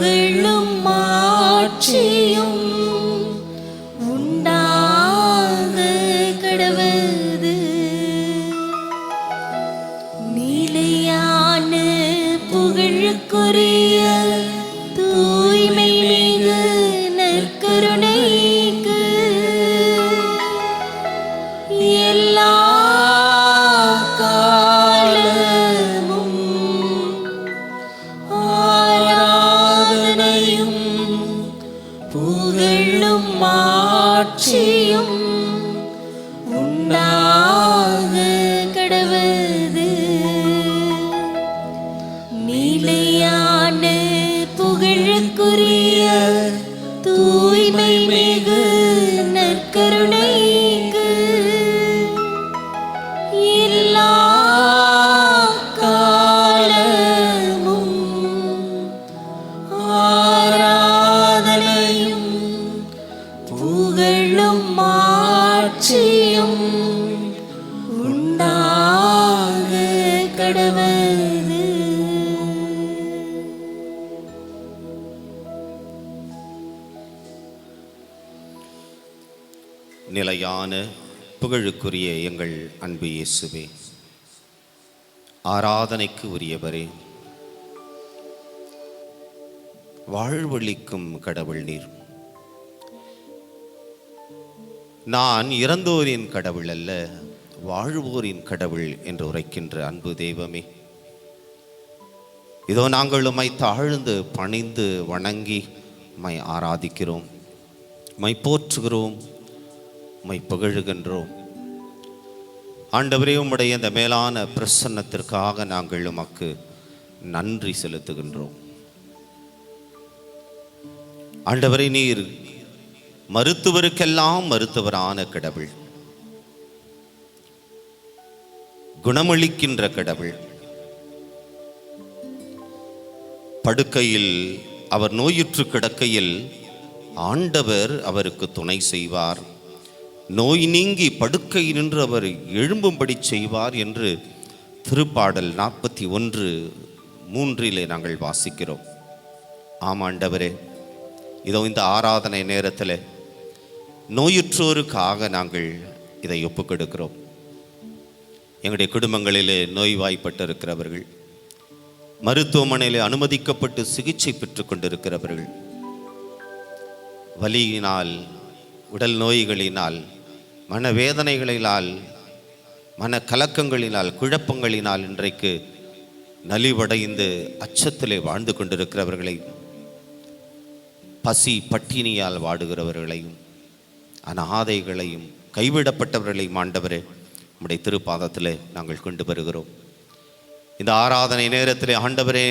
புகழும் மாட்சியும் உண்டாக கடவது. நிலையான புகழுக்குரிய தூய்மை மிகு நற்கருணைக்கு எல்லா காலமும் ஆராதனையும் புகழும் மாட்சியும் உண்டாக கடவது. நிலையான புகழுக்குரிய தூய்மை மிகு நற்கருணைக்கு எல்லா காலமும் ஆராதனையும் புகழும் மாட்சியும் உண்டாக கடவது. நிலையான புகழுக்குரிய எங்கள் அன்பு இயேசுவே, ஆராதனைக்கு உரியவரே, வாழ்வளிக்கும் கடவுள் நீர். நான் இறந்தோரின் கடவுள் அல்ல, வாழ்வோரின் கடவுள் என்று உரைக்கின்ற அன்பு தெய்வமே, இதோ நாங்கள் உம்மை தாழ்ந்து பணிந்து வணங்கி உம்மை ஆராதிக்கிறோம், உம்மை போற்றுகிறோம், உம்மை புகழுகின்றோம். ஆண்டவரே, உம்முடைய இந்த மேலான பிரசன்னத்திற்காக நாங்கள் உமக்கு நன்றி செலுத்துகின்றோம். ஆண்டவரே, நீர் மருத்துவருக்கெல்லாம் மருத்துவரான கடவுள், குணமளிக்கின்ற கடவுள். படுக்கையில் அவர் நோயுற்று கிடக்கையில் ஆண்டவர் அவருக்கு துணை செய்வார், நோய் நீங்கி படுக்கை நின்று அவர் எழும்பும்படி செய்வார் என்று திருப்பாடல் 41:3 நாங்கள் வாசிக்கிறோம். ஆமாண்டவரே, இதோ இந்த ஆராதனை நேரத்தில் நோயுற்றோருக்காக நாங்கள் இதை ஒப்புக்கொடுக்கிறோம். எங்களுடைய குடும்பங்களிலே நோய்வாய்ப்பட்டிருக்கிறவர்கள், மருத்துவமனையில் அனுமதிக்கப்பட்டு சிகிச்சை பெற்று கொண்டிருக்கிறவர்கள், வலியினால், உடல் நோய்களினால், மனவேதனைகளினால், மன கலக்கங்களினால், குழப்பங்களினால் இன்றைக்கு நலிவடைந்து அச்சத்திலே வாழ்ந்து கொண்டிருக்கிறவர்களை, பசி பட்டினியால் வாடுகிறவர்களையும், அநாதைகளையும், கைவிடப்பட்டவர்களையும் ஆண்டவரே நம்முடைய திருப்பாதத்தில் நாங்கள் கொண்டு வருகிறோம். இந்த ஆராதனை நேரத்திலே ஆண்டவரே,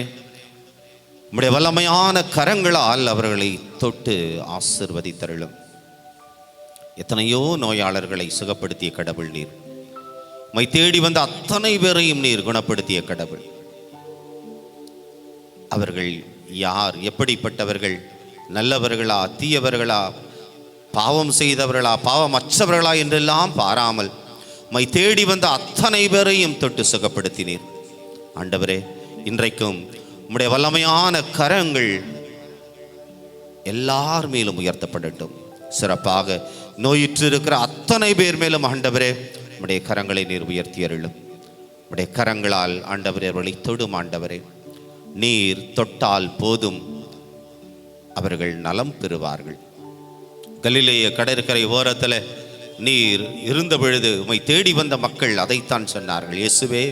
நம்முடைய வல்லமையான கரங்களால் அவர்களை தொட்டு ஆசீர்வதித்தருளும். எத்தனையோ நோயாளர்களை சுகப்படுத்திய கடவுள் நீர், உம்மை தேடி வந்த அத்தனை பேரையும் நீர் குணப்படுத்திய கடவுள். அவர்கள் யார், எப்படிப்பட்டவர்கள், நல்லவர்களா, தீயவர்களா, பாவம் செய்தவர்களா, பாவமற்றவர்களா என்றெல்லாம் பாராமல் உம்மை தேடி வந்த அத்தனை பேரையும் தொட்டு சுகப்படுத்தினீர். ஆண்டவரே, இன்றைக்கும் உம்முடைய வல்லமையான கரங்கள் எல்லார் மேலும் உயர்த்தப்படட்டும். சிறப்பாக நோயுற்று இருக்கிற அத்தனை பேர் மேலும் ஆண்டவரே உம்முடைய கரங்களை நீர் உயர்த்தி அருளும். உம்முடைய கரங்களால் ஆண்டவரே அவர்களை தொடும். ஆண்டவரே, நீர் தொட்டால் போதும், அவர்கள் நலம் பெறுவார்கள். கலிலேய கடற்கரை ஓரத்தில் நீர் இருந்த பொழுது உம்மை தேடி வந்த மக்கள் அதைத்தான் சொன்னார்கள். இயேசுவே,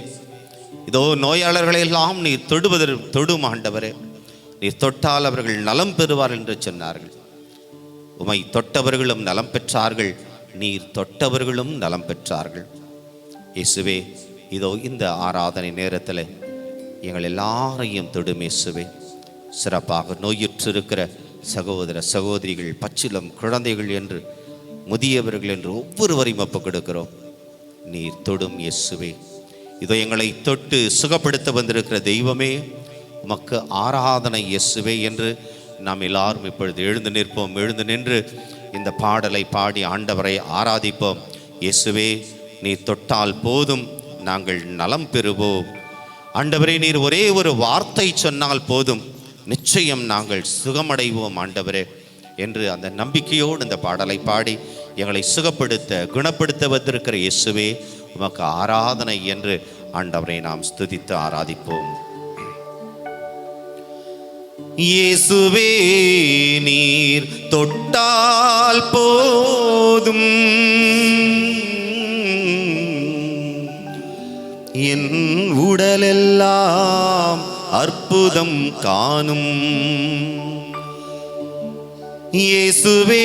இதோ நோயாளர்களை எல்லாம் நீர் தொடும் ஆண்டவரே, நீர் தொட்டால் அவர்கள் நலம் பெறுவார் என்று சொன்னார்கள். உம்மை தொட்டவர்களும் நலம் பெற்றார்கள், நீர் தொட்டவர்களும் நலம் பெற்றார்கள். இயேசுவே, இதோ இந்த ஆராதனை நேரத்தில் எங்கள் எல்லாரையும் தொடும் இயேசுவே. சிறப்பாக நோயுற்றிருக்கிற சகோதர சகோதரிகள், பச்சிலம் குழந்தைகள் என்று, முதியவர்கள் என்று ஒவ்வொருவரையும் ஒப்புக் கொடுக்கிறோம். நீர் தொடும் இயேசுவே. இதோ எங்களை தொட்டு சுகப்படுத்த வந்திருக்கிற தெய்வமே, உமக்கு ஆராதனை இயேசுவே என்று நாம் எல்லாரும் இப்பொழுது எழுந்து நிற்போம். எழுந்து நின்று இந்த பாடலை பாடி ஆண்டவரை ஆராதிப்போம். இயேசுவே, நீர் தொட்டால் போதும், நாங்கள் நலம் பெறுவோம். ஆண்டவரே, நீர் ஒரே ஒரு வார்த்தை சொன்னால் போதும், நிச்சயம் நாங்கள் சுகமடைவோம் ஆண்டவரே என்று அந்த நம்பிக்கையோடு இந்த பாடலை பாடி எங்களை சுகப்படுத்த குணப்படுத்த வந்திருக்கிற இயேசுவே உமக்கு ஆராதனை என்று ஆண்டவரை நாம் ஸ்துதித்து ஆராதிப்போம். இயேசுவே நீர் தொட்டால் போதும் என் உடலெல்லாம் அற்புதம் காணும். இயேசுவே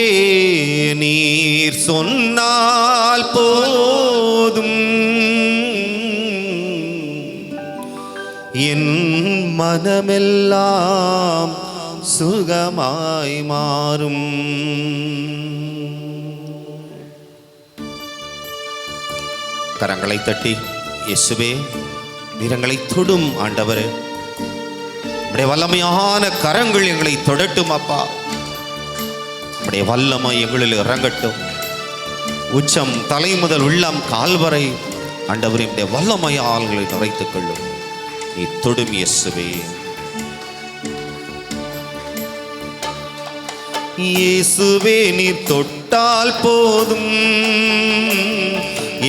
நீர் சொன்னால் போதும் என் மனமெல்லாம் சுகமாய் மாறும். கரங்களை தட்டி இயேசுவே நீர் எங்களை தொடும் ஆண்டவரே, உடைய வல்லமையான கரங்கள் எங்களை தொடட்டும் அப்பா. உடைய வல்லமை எங்களில் இறங்கட்டும். உச்சம் தலை முதல் உள்ளம் கால் வரை ஆண்டவரே உடைய வல்லமையால்களை நிறைத்துக் கொள்ளும். நீ தொடும் இயேசுவே. இயேசுவே நீர் தொட்டால் போதும்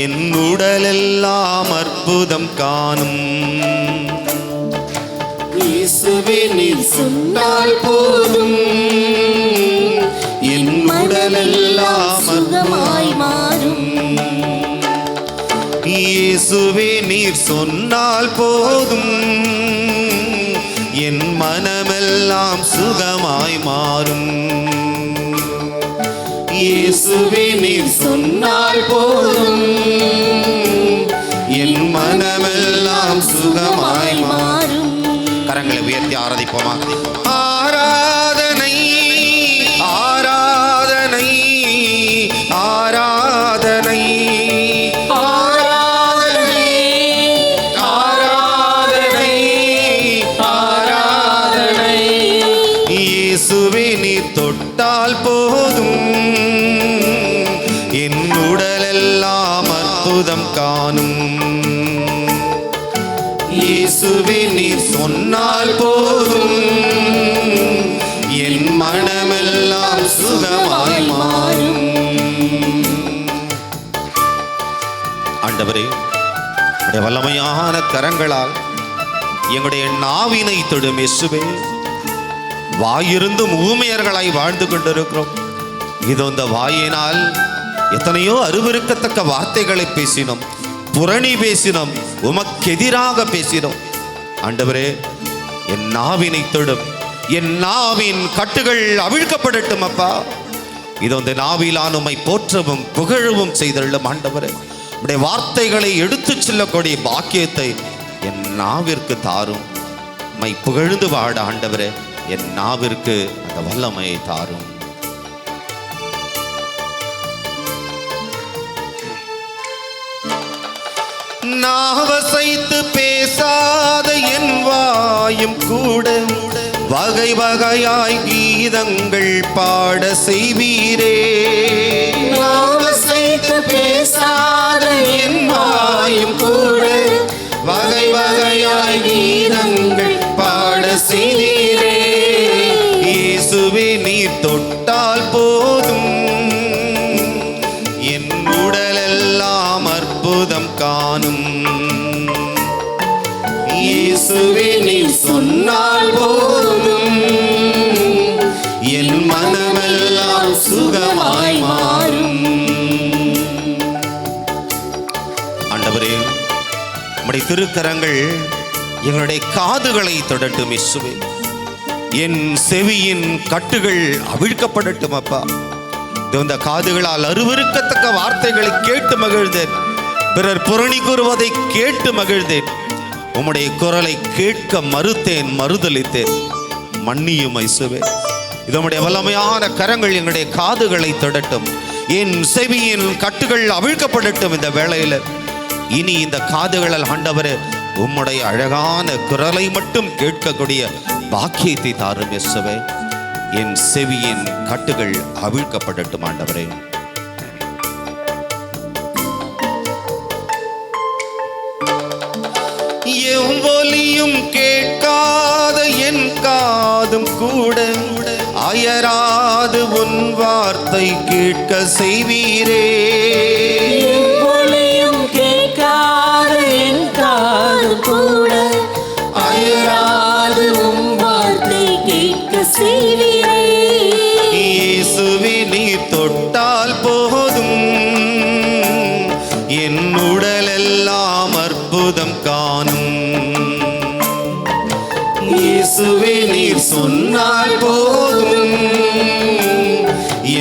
என் உடலெல்லாம் அற்புதம் காணும். இயேசுவே நீர் சொன்னால் போதும் என் உடலெல்லாம் சுகமாய் மாறும். இயேசுவே நீர் சொன்னால் போதும் என் மனமெல்லாம் சுகமாய் மாறும். இயேசுவே நீர் சொன்னால் போதும் என் மனமெல்லாம் சுகமாய் மாறும். கரங்களை உயர்த்தி ஆராதிப்போமா? ஆராதனை ஆராதனை ஆராதனை இயேசுவே நீர் தொட்டால் போதும் என் உடலெல்லாம் அற்புதம் காணும். இயேசுவே நீர் சொன்னால் போதும் என் மனமெல்லாம் சுகமாய் மாறும். ஆண்டவரே உடைய வல்லமையான கரங்களால் எங்களுடைய நாவினை தொடும் இயேசுவே. வாயிருந்தும் ஊமையர்களாய் வாழ்ந்து கொண்டிருக்கிறோம். இதோ இந்த வாயினால் எத்தனையோ அருவருக்கத்தக்க வார்த்தைகளை பேசினோம், புரணி பேசினோம், உமக்கெதிராக பேசினோம். ஆண்டவரே என் நாவினை தொடும். என் நாவின் கட்டுகள் அவிழ்க்கப்படட்டும் அப்பா. இதோ இந்த நாவிலான் உம்மை போற்றவும் புகழவும் செய்தள்ளும் ஆண்டவரே. உடைய வார்த்தைகளை எடுத்துச் செல்லக்கூடிய பாக்கியத்தை என் நாவிற்கு தாரும். உம்மை புகழ்ந்து வாழ ஆண்டவரே என் நாவிற்கு அந்த வல்லமையை தாரும். நாவசைத்து பேசாத என் வாயும் கூட வகை வகையாய் கீதங்கள் பாட செய்வீரே. நாவசைத்து பேசாத என் வாயும் கூட வகை வகையாய் கீதங்கள் பாட செய்வீரே. இயேசுவே நீர் தொட்டால் போதும் என் உடலெல்லாம் அற்புதம் காணும். இயேசுவே நீர் சொன்னால் போதும் என் மனமெல்லாம் சுகமாய் மாறும். ஆண்டவரே உம்முடைய திருக்கரங்கள் எங்களுடைய காதுகளை தொடட்டும் இயேசுவே. என் செவியின் கட்டுகள் அவிழ்க்கப்படட்டும் அப்பா. இந்த காதுகளால் அருவருக்கத்தக்க வார்த்தைகளை கேட்டு மகிழ்ந்தேன், பிறர் புரணி கூறுவதை கேட்டு மகிழ்ந்தேன். உம்முடைய குரலை கேட்க மறுத்தேன், மறுதலித்தேன். மன்னியும் இயேசுவே. இதனுடைய வல்லமையான கரங்கள் எங்களுடைய காதுகளை தொடட்டும். என் செவியின் கட்டுகள் அவிழ்க்கப்படட்டும். இந்த வேளையில் இனி இந்த காதுகளில் ஆண்டவரே உம்முடைய அழகான குரலை மட்டும் கேட்கக்கூடிய பாக்கியத்தை தாரும் இயேசுவே. என் செவியின் கட்டுகள் அவிழ்க்கப்படட்டும் ஆண்டவரே. எவ்வொலியும் கேட்காத என் காது போதும் கூட அயராது உன் வார்த்தை கேட்க செய்வீரே. ஒளியும் கேட்காத என் காது கூட அயராது உம் வார்த்தை கேட்க செய்வீரே. இயேசுவே நீர் தொட்டால் போதும் என் உடலெல்லாம் அற்புதம் காணும். இயேசுவே நீர் சொன்னால் போதும்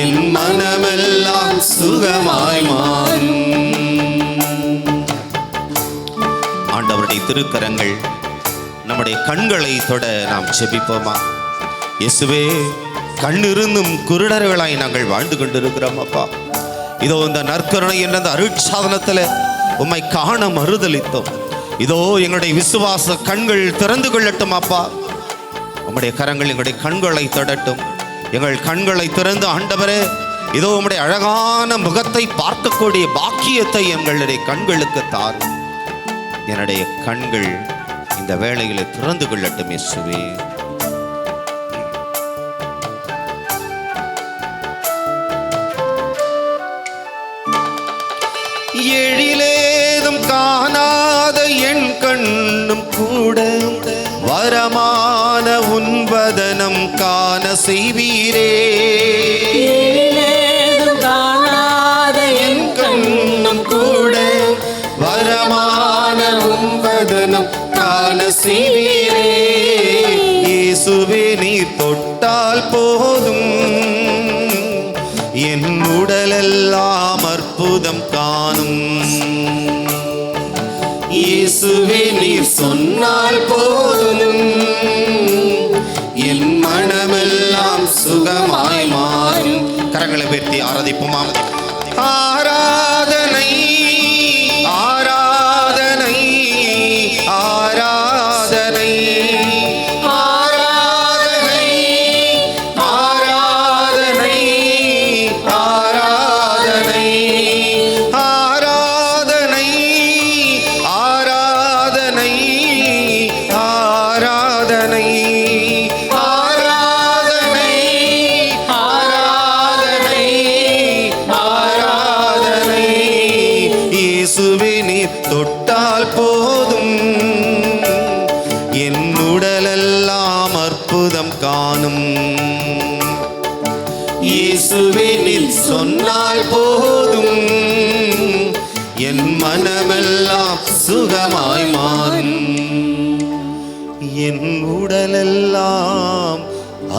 என் மனமெல்லாம் சுகமாய் மாறும். ஆண்டவருடைய திருக்கரங்கள் நம்முடைய கண்களை தொட நாம் செபிப்போமா? இயேசுவே, கண்ணிருந்தும் குருடர்களாய் நாங்கள் வாழ்ந்து கொண்டிருக்கிறோம் அப்பா. இதோ இந்த நற்கருணை என்ற அந்த அருட்சாதனத்தில் உம்மை காண மறுதலித்தோம். இதோ எங்களுடைய விசுவாச கண்கள் திறந்து கொள்ளட்டும் அப்பா. உம்முடைய கரங்கள் எங்களுடைய கண்களை தொடட்டும். எங்கள் கண்களை திறந்து ஆண்டவரே, இதோ உம்முடைய அழகான முகத்தை பார்க்கக்கூடிய பாக்கியத்தை எங்களுடைய கண்களுக்கு தாரும். என்னுடைய கண்கள் இந்த வேளையிலே திறந்து கொள்ளட்டும் இயேசுவே. எழிலேதும் காணாத என் கண்ணும் கூட வரமான உன் வதனம் காண செய்வீரே. எழிலேதும் காணாத என் கண்ணும் கூட வரமான உன் வதனம் காண செய்வீரே. இயேசுவே நீர் தொட்டால் போதும் என் உடலெல்லாம் அற்புதம் காணும். இயேசுவே நீர் சொன்னால் போதும் என் மனமெல்லாம் சுகமாய் மாறும். கரங்களை உயர்த்தி ஆராதிப்போமா? ஆராதனை ஆராதனை ஆராதனை தொட்டால் போதும் என் உடலெல்லாம் அற்புதம் காணும். இயேசுவே நீர் சொன்னால் போதும் என் மனமெல்லாம் சுகமாய் மாறும். என் உடலெல்லாம்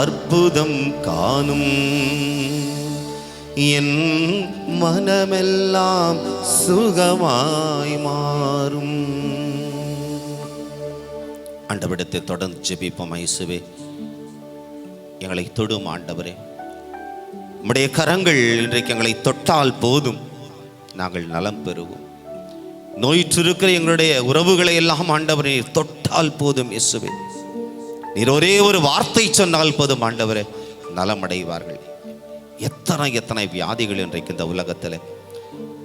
அற்புதம் காணும். என் மனமெல்லாம் சுகமாய் மாறும். ஆண்டவரிடத்தை தொடர்ந்து ஜெபிப்போம். இயேசுவே, எங்களை தொடும் ஆண்டவரே. உம்முடைய கரங்கள் இன்றைக்கு எங்களை தொட்டால் போதும் நாங்கள் நலம் பெறுவோம். நோயிற்றிருக்கிற எங்களுடைய உறவுகளை எல்லாம் ஆண்டவரே தொட்டால் போதும். இயேசுவே, நீர் ஒரே ஒரு வார்த்தை சொன்னால் போதும் ஆண்டவரே நலமடைவார்கள். எத்தனை வியாதிகள் இன்றைக்கு இந்த உலகத்தில்,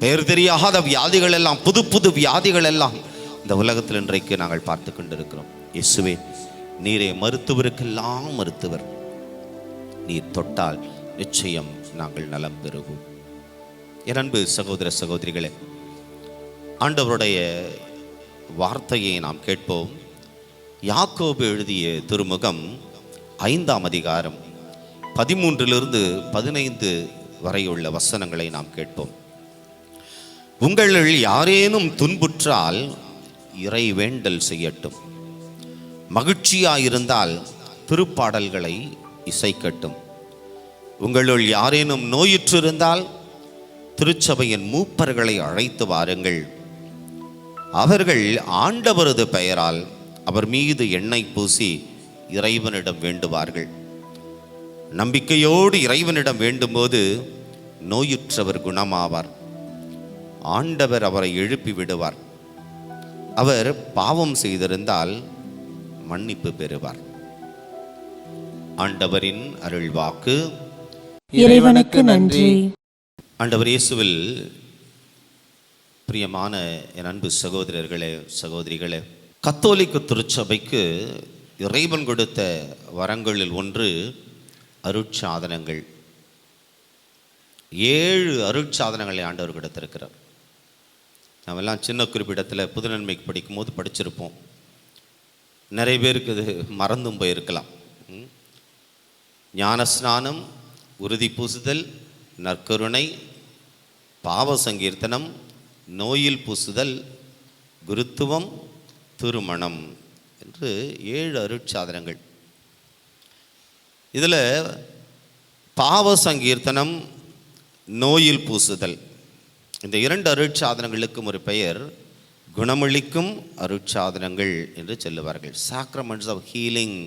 பெயர் தெரியாத வியாதிகள் எல்லாம், புது புது வியாதிகள் எல்லாம் இந்த உலகத்தில் இன்றைக்கு நாங்கள் பார்த்து கொண்டிருக்கிறோம். இயேசுவே, நீரே மருத்துவருக்கெல்லாம் மருத்துவர். நீர் தொட்டால் நிச்சயம் நாங்கள் நலம் பெறுவோம். என் அன்பு சகோதர சகோதரிகளே, ஆண்டவருடைய வார்த்தையை நாம் கேட்போம். யாக்கோபு எழுதிய திருமுகம் 5ஆம் அதிகாரம் 13 15 வரை உள்ள வசனங்களை நாம் கேட்போம். உங்களில் யாரேனும் துன்புற்றால் இறை வேண்டல் செய்யட்டும். மகிழ்ச்சியாயிருந்தால் திருப்பாடல்களை இசைக்கட்டும். உங்களுள் யாரேனும் நோயுற்றிருந்தால் திருச்சபையின் மூப்பர்களை அழைத்து வாருங்கள். அவர்கள் ஆண்டவரது பெயரால் அவர் மீது எண்ணெய் பூசி இறைவனிடம் வேண்டுவார்கள். நம்பிக்கையோடு இறைவனிடம் வேண்டும்போது நோயுற்றவர் குணமாவார். ஆண்டவர் அவரை எழுப்பி விடுவார். அவர் பாவம் செய்திருந்தால் மன்னிப்பு பெறுவார். ஆண்டவரின் அருள்வாக்கு. இறைவனுக்கு நன்றி. ஆண்டவர் இயேசுவில் பிரியமான என் அன்பு சகோதரர்களே, சகோதரிகளே, கத்தோலிக்க திருச்சபைக்கு இறைவன் கொடுத்த வரங்களில் ஒன்று அருட்சாதனங்கள். 7 அருட்சாதனங்களை ஆண்டவர் கொடுத்திருக்கிறார். நாமெல்லாம் சின்ன குறிப்பிடத்தில் புதுநன்மைக்கு படிக்கும் போது படிச்சிருப்போம். நிறைய பேருக்கு இது மறந்தும் போயிருக்கலாம். ஞானஸ்நானம், உறுதி பூசுதல், நற்கருணை, பாவ சங்கீர்த்தனம், நோயில் பூசுதல், குருத்துவம், திருமணம் என்று 7 அருட்சாதனங்கள். இதில் பாவ சங்கீர்த்தனம், நோயில் பூசுதல், இந்த 2 அருட்சாதனங்களுக்கும் ஒரு பெயர் குணமளிக்கும் அருட்சாதனங்கள் என்று சொல்லுவார்கள். Sacraments of healing.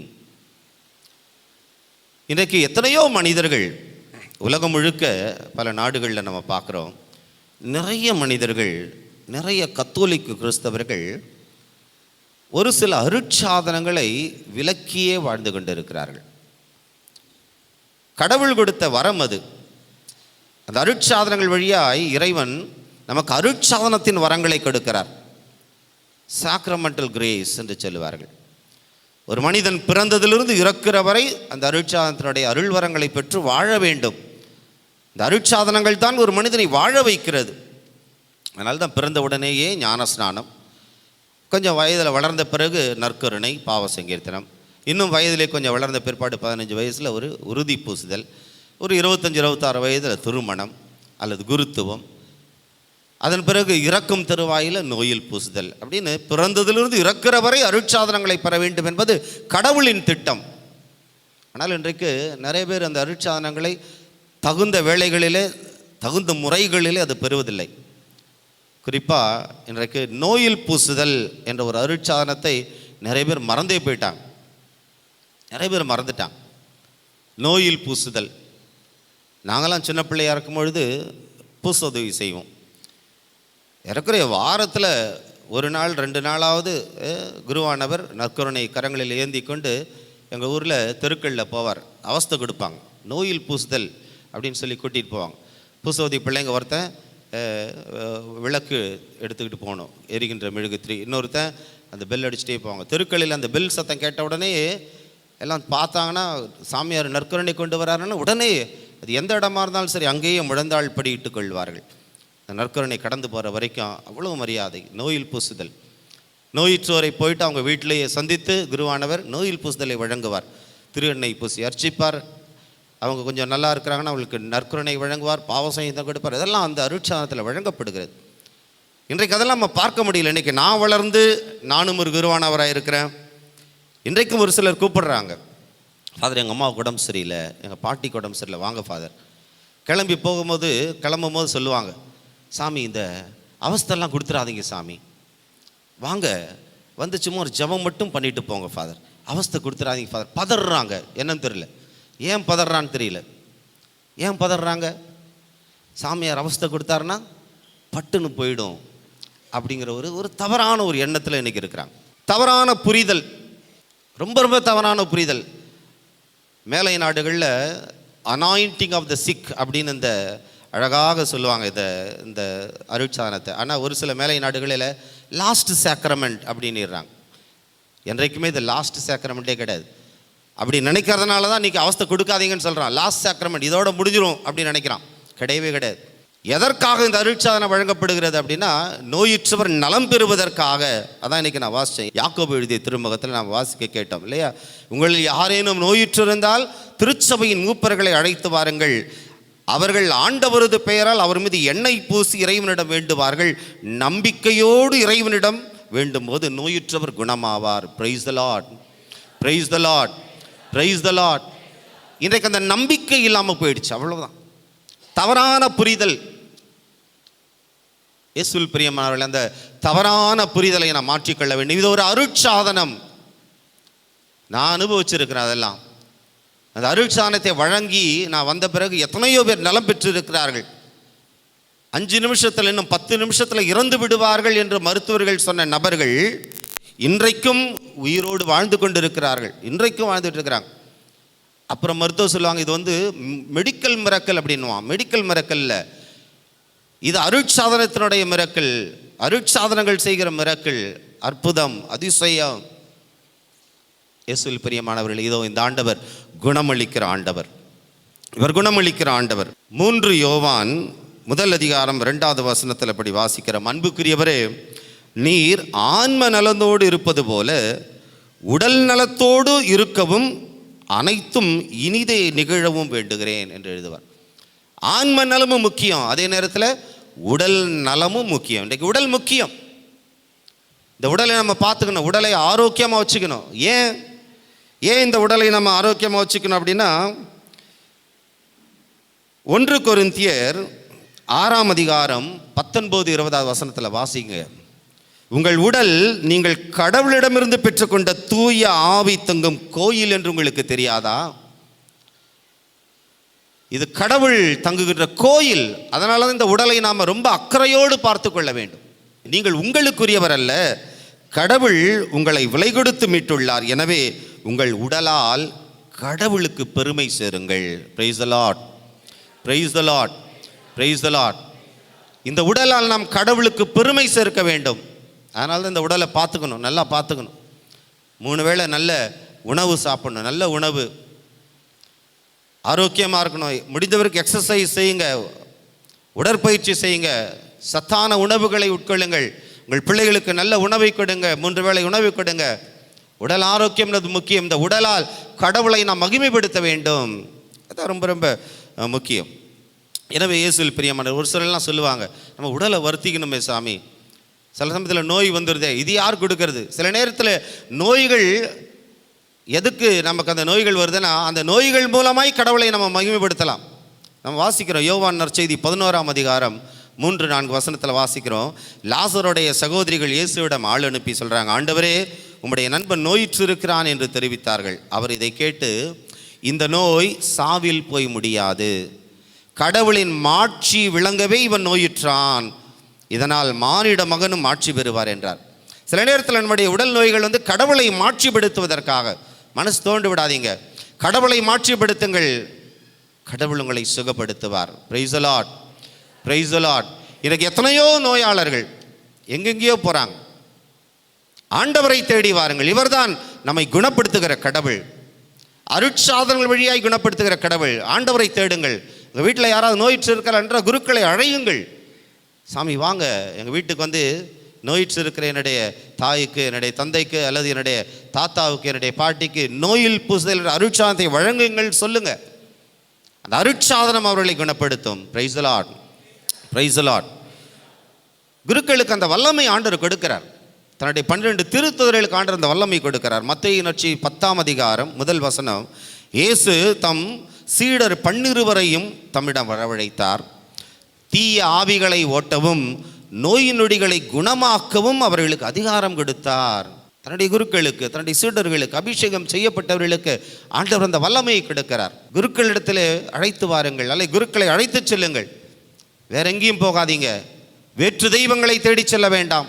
இன்றைக்கு எத்தனையோ மனிதர்கள் உலகம் முழுக்க பல நாடுகளில் நம்ம பார்க்குறோம். நிறைய மனிதர்கள், நிறைய கத்தோலிக்க கிறிஸ்தவர்கள் ஒரு சில அருட்சாதனங்களை விலக்கியே வாழ்ந்து கொண்டிருக்கிறார்கள். கடவுள் கொடுத்த வரம் அது. அந்த அருட்சாதனங்கள் வழியாய் இறைவன் நமக்கு அருட்சாதனத்தின் வரங்களை கொடுக்கிறார். சாக்ரமெண்டல் கிரேஸ் என்று சொல்லுவார்கள். ஒரு மனிதன் பிறந்ததிலிருந்து இறக்கிற வரை அந்த அருட்சாதனத்தினுடைய அருள் வரங்களை பெற்று வாழ வேண்டும். இந்த அருட்சாதனங்கள் தான் ஒரு மனிதனை வாழ வைக்கிறது. அதனால தான் பிறந்த உடனேயே ஞானஸ்நானம், கொஞ்சம் வயதில் வளர்ந்த பிறகு நற்கருணை, பாவ சங்கீர்த்தனம், இன்னும் வயதிலே கொஞ்சம் வளர்ந்த பிற்பாடு 15 வயசில் ஒரு உறுதி பூசுதல், ஒரு 25-26 வயதில் திருமணம் அல்லது குருத்துவம், அதன் பிறகு இறக்கும் தருவாயில் நோயில் பூசுதல், அப்படின்னு பிறந்ததிலிருந்து இறக்கிற வரை அருட்சாதனங்களை பெற வேண்டும் என்பது கடவுளின் திட்டம். ஆனால் இன்றைக்கு நிறைய பேர் அந்த அருட்சாதனங்களை தகுந்த வேளைகளிலே, தகுந்த முறைகளிலே அது பெறுவதில்லை. குறிப்பாக இன்றைக்கு நோயில் பூசுதல் என்ற ஒரு அருட்சாதனத்தை நிறைய பேர் மறந்தே போயிட்டாங்க. நிறைய பேர் மறந்துட்டாங்க. நோயில் பூசுதல், நாங்களாம் சின்ன பிள்ளையாக இருக்கும் பொழுது பூசுதவி செய்வோம். இறக்குற வாரத்தில் 1 நாள் 2 நாளாவது குருவானவர் நற்கருணை கரங்களில் ஏந்தி கொண்டு எங்கள் ஊரில் தெருக்களில் போவார். அவஸ்தை கொடுப்பாங்க. நோயில் பூசுதல் அப்படின்னு சொல்லி கூட்டிகிட்டு போவாங்க. பூசவதி பிள்ளைங்க ஒருத்தன் விளக்கு எடுத்துக்கிட்டு போகணும், எரிகின்ற மெழுகுத்திரி. இன்னொருத்தன் அந்த பெல் அடிச்சுட்டே போவாங்க. தெருக்களில் அந்த பெல் சத்தம் கேட்ட உடனே எல்லாம் பார்த்தாங்கன்னா சாமியார் நற்கருணை கொண்டு வராருன்னு உடனே அது எந்த இடமா இருந்தாலும் சரி அங்கேயே முழந்தாள் படியிட்டு கொள்வார்கள். அந்த நற்கருணை கடந்து போகிற வரைக்கும் அவ்வளோ மரியாதை. நோயில் பூசுதல், நோயிற்றோரை போயிட்டு அவங்க வீட்டிலேயே சந்தித்து குருவானவர் நோயில் பூசுதலை வழங்குவார். திரு எண்ணெய் பூசி அர்ச்சிப்பார். அவங்க கொஞ்சம் நல்லா இருக்கிறாங்கன்னா அவங்களுக்கு நற்கருணை வழங்குவார், பாவசங்கீதம் கொடுப்பார். இதெல்லாம் அந்த அருட்சாதனத்தில் வழங்கப்படுகிறது. இன்றைக்கு அதெல்லாம் நம்ம பார்க்க முடியல. இன்றைக்கி நான் வளர்ந்து நானும் ஒரு குருவானவராக இருக்கிறேன். இன்றைக்கும் ஒரு சிலர் கூப்பிடுறாங்க, ஃபாதர் எங்கள் அம்மாவுக்கு உடம்பு சரியில்லை, எங்கள் பாட்டிக்கு உடம்பு சரியில்லை, வாங்க ஃபாதர். கிளம்பும் போது சொல்லுவாங்க, சாமி இந்த அவஸ்தெல்லாம் கொடுத்துடாதீங்க சாமி, வாங்க வந்து சும்மா ஒரு ஜபம் மட்டும் பண்ணிட்டு போங்க ஃபாதர், அவஸ்தை கொடுத்துடாதீங்க ஃபாதர். பதறாங்க. என்னன்னு தெரியல, ஏன் பதறான்னு தெரியல. ஏன் பதறாங்க? சாமியார் அவஸ்தை கொடுத்தாருன்னா பட்டுன்னு போயிடும் அப்படிங்கிற ஒரு தவறான ஒரு எண்ணத்தில் இன்றைக்கி இருக்கிறாங்க. தவறான புரிதல், ரொம்ப ரொம்ப தவறான புரிதல். மேலை நாடுகளில் அனாயிண்டிங் ஆஃப் த சிக் அப்படின்னு இந்த அழகாக சொல்லுவாங்க இந்த அருட்சாதனத்தை. ஆனால் ஒரு சில மேலை நாடுகளில் லாஸ்ட் சேக்ரமெண்ட் அப்படின்னுறாங்க. என்றைக்குமே இது லாஸ்ட் சேக்ரமெண்ட்டே கிடையாது. அப்படி நினைக்கிறதுனால தான் இன்றைக்கி அவஸ்தை கொடுக்காதீங்கன்னு சொல்கிறான். லாஸ்ட் சேக்ரமெண்ட் இதோட முடிஞ்சிடும் அப்படின்னு நினைக்கிறான். கிடையவே கிடையாது. எதற்காக இந்த அருட்சாதனம் வழங்கப்படுகிறது அப்படின்னா நோயுற்றவர் நலம் பெறுவதற்காக. அதான் இன்றைக்கி நான் வாசித்தேன். யாக்கோபு எழுதிய திருமுகத்தில் நாம் வாசிக்க கேட்டோம் இல்லையா? உங்களில் யாரேனும் நோயுற்றிருந்தால் திருச்சபையின் மூப்பர்களை அழைத்து வாருங்கள், அவர்கள் ஆண்டவரது பெயரால் அவர் மீது எண்ணெய் பூசி இறைவனிடம் வேண்டுவார்கள், நம்பிக்கையோடு இறைவனிடம் வேண்டும் போது நோயுற்றவர் குணமாவார். Praise the Lord, praise the Lord, praise the Lord. இன்றைக்கு அந்த நம்பிக்கை இல்லாமல் போயிடுச்சு, அவ்வளவுதான். தவறான புரிதல். இயேசுவில் பிரியமானவர்கள், அந்த தவறான புரிதலை நான் மாற்றிக்கொள்ள வேண்டும். இது ஒரு அருட்சாதனம், நான் அனுபவிச்சிருக்கிறேன். அதெல்லாம் அந்த அருட்சாதனத்தை வழங்கி நான் வந்த பிறகு எத்தனையோ பேர் நலம் பெற்றிருக்கிறார்கள். 5 நிமிஷத்தில் இன்னும் 10 நிமிஷத்தில் இறந்து விடுவார்கள் என்று மருத்துவர்கள் சொன்ன நபர்கள் இன்றைக்கும் உயிரோடு வாழ்ந்து கொண்டிருக்கிறார்கள். இன்றைக்கும் வாழ்ந்துட்டு இருக்கிறாங்க. அப்புறம் மருத்துவர் சொல்லுவாங்க, இது மெடிக்கல் மிரக்கல் அப்படின்னுவான். மெடிக்கல் மிரக்கல்ல, இது அருட்சாதனத்தினுடைய மிரக்கல், அருட்சாதனங்கள் செய்கிற மிரக்கல், அற்புதம், அதிசயம். இயேசுவில் பிரியமானவர்கள், இதோ இந்த ஆண்டவர் குணமளிக்கிற ஆண்டவர். இவர் குணமளிக்கிற ஆண்டவர். 3 யோவான் 1 வசனத்தில் அப்படி வாசிக்கிறோம். அன்புக்குரியவரே, நீர் ஆன்ம நலத்தோடு இருப்பது போல உடல் நலத்தோடு இருக்கவும் அனைத்தும் இனிதே நிகழவும் வேண்டுகிறேன் என்று எழுதுவார். ஆன்ம நலமும் முக்கியம், அதே நேரத்தில் உடல் நலமும் முக்கியம். இன்றைக்கு உடல் முக்கியம். இந்த உடலை நம்ம பார்த்துக்கணும், உடலை ஆரோக்கியமாக வச்சுக்கணும். ஏன் இந்த உடலை நம்ம ஆரோக்கியமாக வச்சுக்கணும் அப்படின்னா, 1 கொரிந்தியர் 6:19-20 வசனத்தில் வாசிங்க. உங்கள் உடல் நீங்கள் கடவுளிடமிருந்து பெற்றுக்கொண்ட தூய ஆவி தங்கும் கோயில் என்று உங்களுக்கு தெரியாதா? இது கடவுள் தங்குகின்ற கோயில். அதனால தான் இந்த உடலை நாம் ரொம்ப அக்கறையோடு பார்த்து கொள்ள வேண்டும். நீங்கள் உங்களுக்குரியவர் அல்ல, கடவுள் உங்களை விலை கொடுத்து மீட்டுள்ளார். எனவே உங்கள் உடலால் கடவுளுக்கு பெருமை சேருங்கள். Price the Lord, praise the Lord, praise the Lord. இந்த உடலால் நாம் கடவுளுக்கு பெருமை சேர்க்க வேண்டும். அதனால தான் இந்த உடலை பார்த்துக்கணும், நல்லா பார்த்துக்கணும். 3 வேளை நல்ல உணவு சாப்பிடணும், நல்ல உணவு, ஆரோக்கியமாக இருக்கணும். முடிந்தவருக்கு எக்ஸசைஸ் செய்யுங்க, உடற்பயிற்சி செய்யுங்க, சத்தான உணவுகளை உட்கொள்ளுங்கள். உங்கள் பிள்ளைகளுக்கு நல்ல உணவை கொடுங்க, 3 வேளை உணவை கொடுங்க. உடல் ஆரோக்கியம் முக்கியம். இந்த உடலால் கடவுளை நாம் மகிமைப்படுத்த வேண்டும். அது ரொம்ப ரொம்ப முக்கியம். எனவே இயேசுவில் பிரியமான ஒரு சிலர்லாம் சொல்லுவாங்க, நம்ம உடலை வருத்திக்கணுமே சாமி, சில சமயத்தில் நோய் வந்துடுதே, இது யார் கொடுக்கறது? சில நேரத்தில் நோய்கள் எதுக்கு நமக்கு அந்த நோய்கள் வருதுன்னா, அந்த நோய்கள் மூலமாய் கடவுளை நம்ம மகிமைப்படுத்தலாம். நம்ம வாசிக்கிறோம் யோவான் நற்செய்தி 11 வசனத்தில் வாசிக்கிறோம். லாசருடைய சகோதரிகள் இயேசுவிடம் ஆள் அனுப்பி சொல்கிறாங்க, ஆண்டவரே, உம்முடைய நண்பன் நோயிற்று இருக்கிறான் என்று தெரிவித்தார்கள். அவர் இதை கேட்டு, இந்த நோய் சாவில் போய் முடியாது, கடவுளின் மாட்சி விளங்கவே இவன் நோயுற்றான், இதனால் மானிட மகனும் ஆட்சி பெறுவார் என்றார். சில நேரத்தில் நம்முடைய உடல் நோய்கள் கடவுளை மாட்சிப்படுத்துவதற்காக. மனசு தோண்டு விடாதீங்க, கடவுளை மாட்சிப்படுத்துங்கள், கடவுள் உங்களை சுகப்படுத்துவார். Praise the Lord, praise the Lord. எனக்கு எத்தனையோ நோயாளர்கள் எங்கெங்கேயோ போகிறாங்க, ஆண்டவரை தேடி வாருங்கள். இவர்தான் நம்மை குணப்படுத்துகிற கடவுள், அருட்சாதனங்கள் வழியாய் குணப்படுத்துகிற கடவுள். ஆண்டவரை தேடுங்கள். உங்கள் வீட்டில் யாராவது நோயிற்று இருக்கிறார் என்ற குருக்களை அழையுங்கள். சாமி வாங்க எங்கள் வீட்டுக்கு நோயிற்று இருக்கிற என்னுடைய தாய்க்கு, என்னுடைய தந்தைக்கு, அல்லது என்னுடைய தாத்தாவுக்கு, என்னுடைய பாட்டிக்கு நோயில் பூசுதல் அருட்சாதனத்தை வழங்குங்கள் சொல்லுங்க. அந்த அருட்சாதனம் அவர்களை குணப்படுத்தும். Praise the Lord, praise the Lord. குருக்களுக்கு அந்த வல்லமை ஆண்டவர் கொடுக்கிறார். தன்னுடைய 12 திருத்துதர்களுக்கு ஆண்டவர் அந்த வல்லமை கொடுக்கிறார். மத்தேயு நற்செய்தி 10 வசனம், இயேசு தம் சீடர் 12 தம்மிடம் வரவழைத்தார். தீய ஆவிகளை ஓட்டவும் நோய் நொடிகளை குணமாக்கவும் அவர்களுக்கு அதிகாரம் கொடுத்தார். தன்னுடைய குருக்களுக்கு, தன்னுடைய சீடர்களுக்கு, அபிஷேகம் செய்யப்பட்டவர்களுக்கு ஆண்டவர் அந்த வல்லமையை கொடுக்கிறார். குருக்களிடத்தில் அழைத்து வாருங்கள், அல்ல குருக்களை அழைத்து செல்லுங்கள். வேற எங்கேயும் போகாதீங்க. வேற்று தெய்வங்களை தேடி செல்ல வேண்டாம்,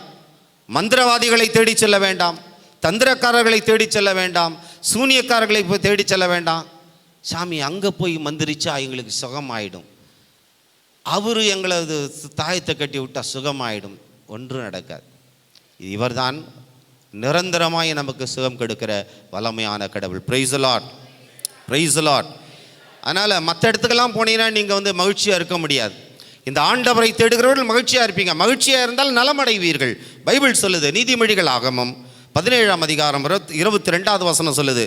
மந்திரவாதிகளை தேடி செல்ல வேண்டாம், தந்திரக்காரர்களை தேடி செல்ல வேண்டாம், சூனியக்காரர்களை போய் தேடி செல்ல வேண்டாம். சாமி அங்கே போய் மந்திரிச்சா எங்களுக்கு சுகமாயிடும், அவர் எங்களது தாயத்தை கட்டி விட்டால் சுகமாயிடும். ஒன்றும் நடக்காது. இவர்தான் நிரந்தரமாய் நமக்கு சுகம் கொடுக்கிற வல்லமையான கடவுள். Price the Lord, praise the Lord. அதனால் மற்ற இடத்துக்கெல்லாம் போனீங்கன்னா நீங்கள் மகிழ்ச்சியாக இருக்க முடியாது. இந்த ஆண்டவரை தேடுகிறவர்கள் மகிழ்ச்சியாக இருப்பீங்க. மகிழ்ச்சியாக இருந்தால் நலமடைவீர்கள். பைபிள் சொல்லுது, நீதிமொழிகள் ஆகமம் 17 வசனம் சொல்லுது,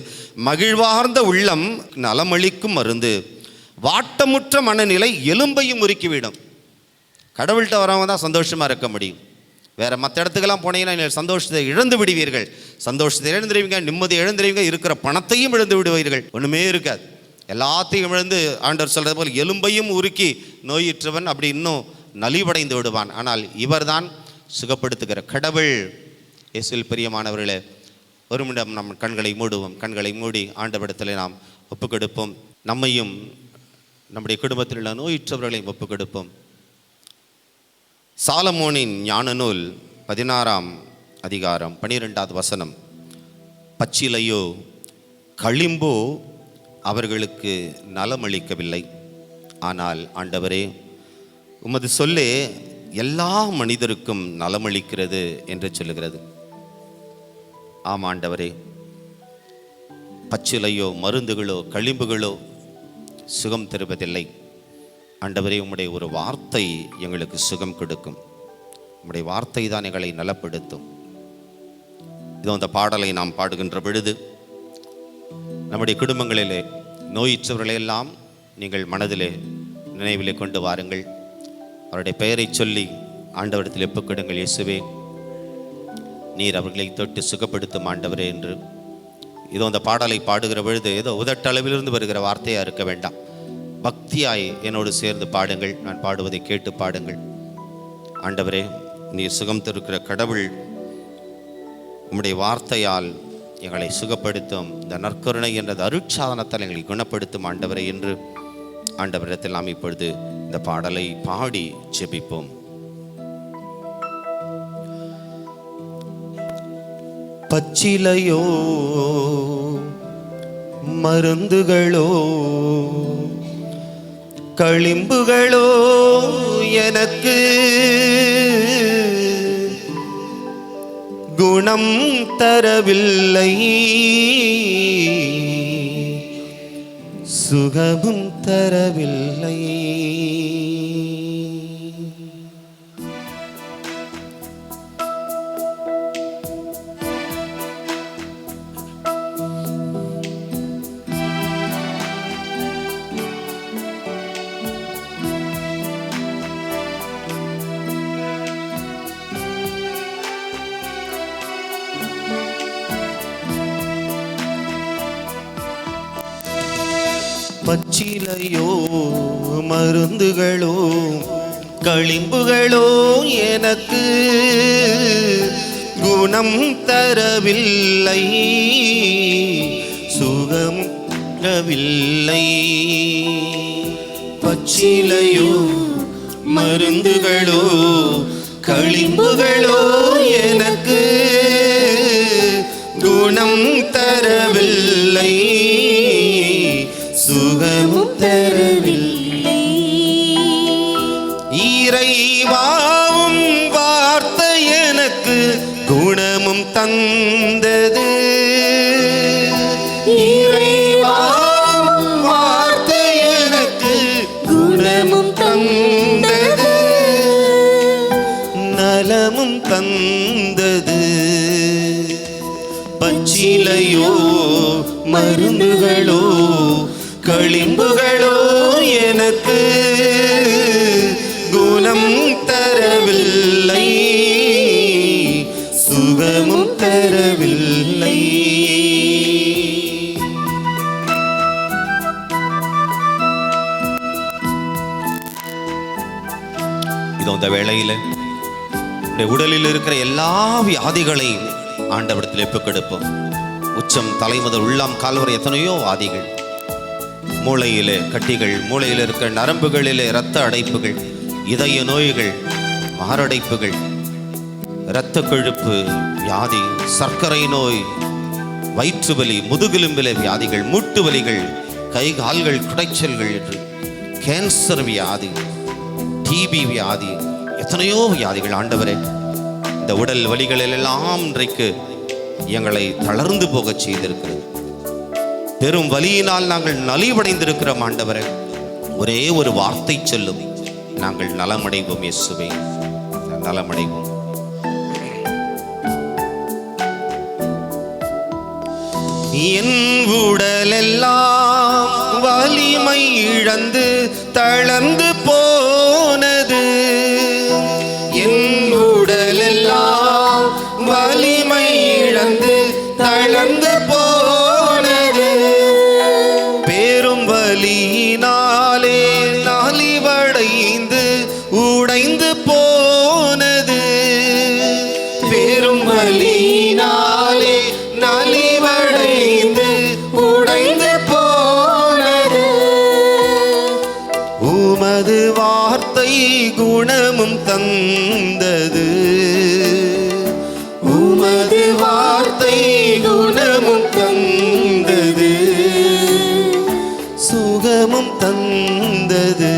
மகிழ்வார்ந்த உள்ளம் நலமளிக்கும் மருந்து, வாட்டமுற்ற மனநிலை எலும்பையும் முறுக்கிவிடும். கடவுள்கிட்ட வரவங்க தான் சந்தோஷமாக இருக்க முடியும். வேறு மற்ற இடத்துக்கெல்லாம் போனீங்கன்னா நீங்கள் சந்தோஷத்தை இழந்து விடுவீர்கள். சந்தோஷத்தை இழந்துருவீங்க, நிம்மதி இழந்துருவீங்க, இருக்கிற பணத்தையும் இழந்து விடுவீர்கள். ஒன்றுமே இருக்காது, எல்லாத்தையும் இழந்து ஆண்டவர் சொல்கிறது போல் எலும்பையும் உருக்கி நோயுற்றவன் அப்படி இன்னும் நலிவடைந்து விடுவான். ஆனால் இவர்தான் சுகப்படுத்துகிற கடவுள். இயேசுவில் பிரியமானவர்களே, ஒரு நிமிடம் நம் கண்களை மூடுவோம். கண்களை மூடி ஆண்டவரிடத்தில் நாம் ஒப்புக்கொடுப்போம். நம்மையும் நம்முடைய குடும்பத்தில் உள்ள நோயுற்றவர்களையும் ஒப்புக்கொடுப்போம். சாலமோனின் ஞான நூல் 16 வசனம், பச்சிலையோ களிம்போ அவர்களுக்கு நலமளிக்கவில்லை, ஆனால் ஆண்டவரே உமது சொல்லே எல்லா மனிதருக்கும் நலமளிக்கிறது என்று சொல்லுகிறது. ஆம் ஆண்டவரே, பச்சிலையோ மருந்துகளோ களிம்புகளோ சுகம் தருவதில்லை. ஆண்டவரே, உம்முடைய ஒரு வார்த்தை எங்களுக்கு சுகம் கொடுக்கும். உம்முடைய வார்த்தை தான் எங்களை நலப்படுத்தும். இதோ அந்த பாடலை நாம் பாடுகின்ற பொழுது நம்முடைய குடும்பங்களிலே நோயுற்றவர்களையெல்லாம் நீங்கள் மனதிலே நினைவிலே கொண்டு வாருங்கள். அவருடைய பெயரை சொல்லி ஆண்டவரிடத்தில் ஒப்புக்கொடுங்கள். இயேசுவே, நீர் அவர்களை தொட்டு சுகப்படுத்தும் ஆண்டவரே என்று. இதோ அந்த பாடலை பாடுகிற பொழுது ஏதோ உதட்டளவிலிருந்து வருகிற வார்த்தையாக இருக்க வேண்டாம். பக்தியாய் என்னோடு சேர்ந்து பாடுங்கள். நான் பாடுவதை கேட்டு பாடுங்கள். ஆண்டவரே, நீர் சுகம் தருக்கிற கடவுள், உம்முடைய வார்த்தையால் எங்களை சுகப்படுத்தும். இந்த நற்கருணை என்ற அருட்சாதனத்தால் எங்களை குணப்படுத்தும் ஆண்டவரே என்று ஆண்டவரிடத்தில் நாம் இப்பொழுது இந்த பாடலை பாடி ஜெபிப்போம். பச்சிலையோ மருந்துகளோ களிம்புகளோ எனக்கு குணம் தரவில்லை, சுகமும் தரவில்லை. பச்சிலையோ மருந்துகளோ களிம்புகளோ எனக்கு குணம் தரவில்லை, சுகம் தரவில்லை. பச்சிலையோ மருந்துகளோ களிம்புகளோ எனக்கு குணம் தரவில்லை, சுகமும் தரவில்லை. இறைவாவும் வார்த்தை எனக்கு குணமும் தந்தது. இறைவாவும் வார்த்தை எனக்கு குணமும் தந்தது, நலமும் தந்தது. பச்சிலையோ மருந்துகளோ களிம்புகளோ எனக்கு குணம் தரவில்லை, சுகமும் தரவில்லை. இதோ இந்த வேளையில உடலில் இருக்கிற எல்லா வியாதிகளையும் ஆண்டவரிடத்தில் ஒப்புக்கொடுப்போம். உச்சம் தலை முதல் உள்ளம் கால்வரை எத்தனையோ வியாதிகள், மூளையிலே கட்டிகள், மூளையில் இருக்கிற நரம்புகளிலே இரத்த அடைப்புகள், இதய நோய்கள், மாரடைப்புகள், இரத்த கொழுப்பு வியாதி, சர்க்கரை நோய், வயிற்று வலி, முதுகெலும்பிலே வியாதிகள், மூட்டு வலிகள், கை கால்கள் குடைச்சல்கள் என்று கேன்சர் வியாதி, டிபி வியாதி, எத்தனையோ வியாதிகள். ஆண்டவரே, இந்த உடல் வலிகளிலெல்லாம் இன்றைக்கு எங்களை தளர்ந்து போகச் செய்திருக்கிறது. பெரும் வலியினால் நாங்கள் நலிவடைந்திருக்கிறோம். ஆண்டவரே, ஒரே ஒரு வார்த்தை சொல்லும், நாங்கள் நலமடைவோம். இயேசுவே, நலமடைவோம். என் உடலெல்லாம் வலிமை இழந்து தளர்ந்து போனது. என் உடலெல்லாம் வலிமை இழந்து தளர்ந்து போனது. பெரும் வலியினாலே நலிவடைந்து உடைந்து போனது. பெரும் வலியினாலே நலிவடைந்து உடைந்து போனது. உமது வார்த்தை குணமும் தந்தது. உமது வார்த்தை குணமும் தந்தது, சுகமும் தந்தது.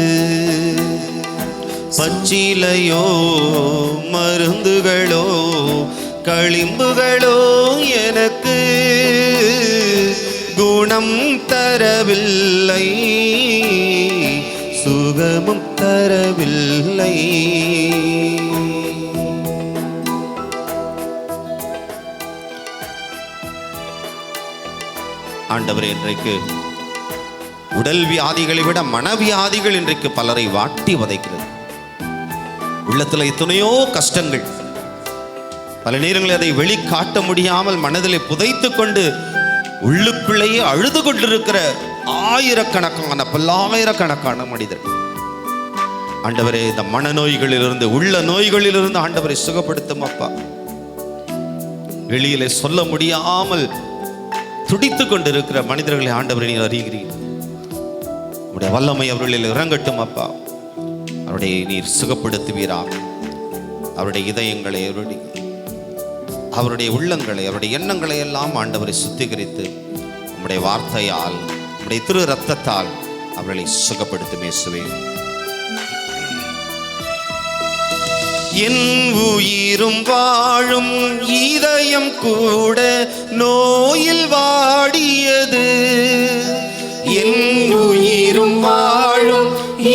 பச்சிலையோ மருந்துகளோ களிம்புகளோ எனக்கு குணம் தரவில்லை, சுகமும் தரவில்லை. ஆண்டவரே, இன்றைக்கு உடல் வியாதிகளை விட மனவியாதிகள் இன்றைக்கு பலரை வாட்டி வதைக்கிறது. உள்ளத்துல எத்தனையோ கஷ்டங்கள், பல நேரங்களில் அதை வெளிக்காட்ட முடியாமல் மனதிலே புதைத்து கொண்டு உள்ளுக்குள்ளேயே அழுது கொண்டிருக்கிற ஆயிரக்கணக்கான பல்லாயிரக்கணக்கான மனிதர்கள். ஆண்டவரே, இந்த மனநோய்களிலிருந்து, உள்ள நோய்களிலிருந்து ஆண்டவரை சுகப்படுத்தும் அப்பா. வெளியிலே சொல்ல முடியாமல் துடித்து கொண்டிருக்கிற மனிதர்களை ஆண்டவரை நீர் அறிகிறீர். உடைய வல்லமை அவர்களில் இறங்கட்டும் அப்பா. அவருடைய நீர் சுகப்படுத்துவீராக. அவருடைய இதயங்களை, அவருடைய உள்ளங்களை, அவருடைய எண்ணங்களை எல்லாம் ஆண்டவரை சுத்திகரித்து உம்முடைய வார்த்தையால், உம்முடைய திரு ரத்தத்தால் அவர்களை சுகப்படுத்தும் இயேசுவே. என் உயிரும் வாழும் இதயம் கூட நோயில் வாடியது. என் உயிரும் வாழும்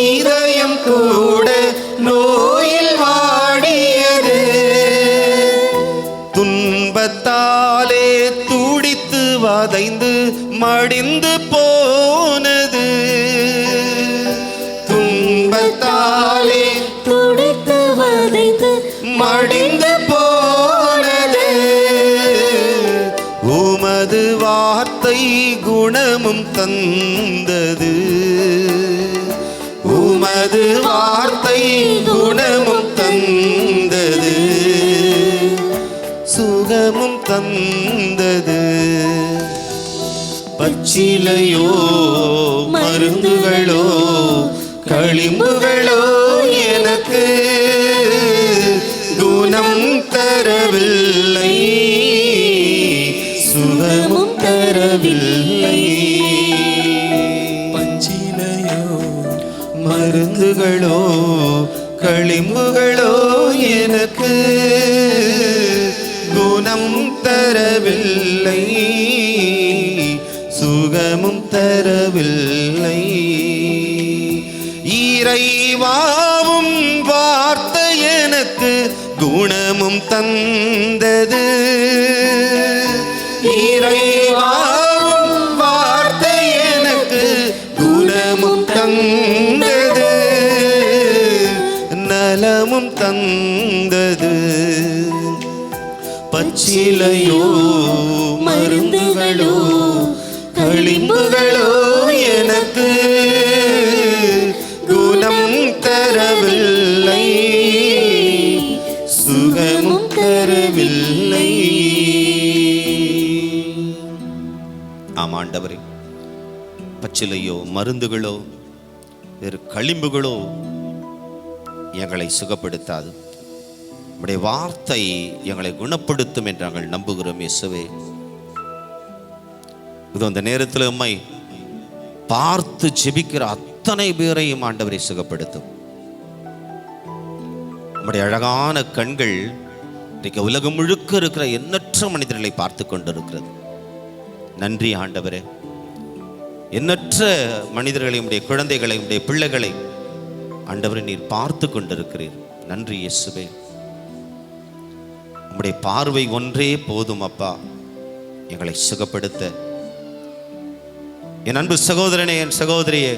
இதயம் கூட நோயில் வாடியது. துன்பத்தாலே துடித்து வதைந்து மடிந்து போனது. துன்பத்தாலே துடித்து வதைந்து மடிந்து போனது. உமது வார்த்தை குணமும் தந்தது. உமது வார்த்தை குணமும் தந்தது, சுகமும் தந்தது. பச்சிலையோ மருந்துகளோ களிம்புகளோ எனக்கு குணம் தரவில்லை, சுகமும் தரவில்லை. பச்சிலையோ மருந்துகளோ களிம்புகளோ எனக்கு குணம் தரவில்லை, சுகமும் தரவில்லை. இறைவாவும் வார்த்தை எனக்கு குணமும் தந்தது. இறைவாவும் வார்த்தை எனக்கு குணமும் தந்தது, நலமும் தந்தது. பச்சிலையோ மருந்துகளோ களிம்புகளோ எனக்கு குணம் தரவில்லை, சுகமும் தரவில்லை. ஆம் ஆண்டவரே, பச்சிலையோ மருந்துகளோ வேறு களிம்புகளோ எங்களை சுகப்படுத்தாது. உம்முடைய வார்த்தை எங்களை குணப்படுத்தும் என்று நாங்கள் நம்புகிறோம் இயேசுவே. இது அந்த நேரத்தில் உம்மை பார்த்து ஜெபிக்கிற அத்தனை பேரையும் ஆண்டவரை சுகப்படுத்தும். நம்முடைய அழகான கண்கள் இன்றைக்கு உலகம் முழுக்க இருக்கிற எண்ணற்ற மனிதர்களை பார்த்து கொண்டிருக்கிறது. நன்றி ஆண்டவரே. எண்ணற்ற மனிதர்களை, உடைய குழந்தைகளை, உடைய பிள்ளைகளை ஆண்டவரை நீர் பார்த்து கொண்டிருக்கிறீர். நன்றி இயேசுவே. உம்முடைய பார்வை ஒன்றே போதும் அப்பா எங்களை சுகப்படுத்த. என் அன்பு சகோதரனே, என் சகோதரியே,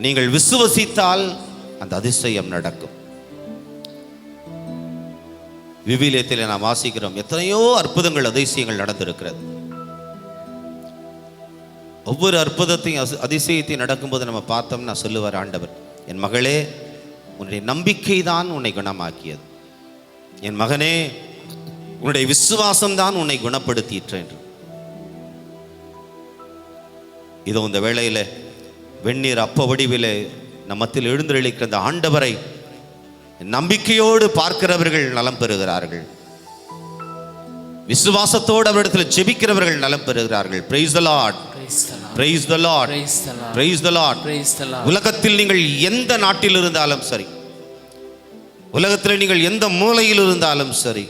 நீங்கள் விசுவசித்தால் அந்த அதிசயம் நடக்கும். விவிலியத்தில் நாம் வாசிக்கிறோம், எத்தனையோ அற்புதங்கள் அதிசயங்கள் நடந்திருக்கிறது. ஒவ்வொரு அற்புதத்தையும் அதிசயத்தையும் நடக்கும்போது நம்ம பார்த்தோம்னா சொல்லுவார் ஆண்டவர், என் மகளே, உன்னுடைய நம்பிக்கை தான் உன்னை குணமாக்கியது. என் மகனே, உன்னுடைய விசுவாசம் தான் உன்னை குணப்படுத்திற்று என்று. இதோ இந்த வேளையில வெந்நீர் அப்ப வடிவிலே நம்மத்தில் எழுந்தருளிக்கிற அந்த ஆண்டவரை நம்பிக்கையோடு பார்க்கிறவர்கள் நலம் பெறுகிறார்கள். விசுவாசத்தோடு அவரிடத்தில் ஜெபிக்கிறவர்கள் நலம் பெறுகிறார்கள். Price the Lord, praise the Lord, praise the Lord. உலகத்தில் நீங்கள் எந்த நாட்டில் இருந்தாலும் சரி, உலகத்தில் நீங்கள் எந்த மூலையில் இருந்தாலும் சரி,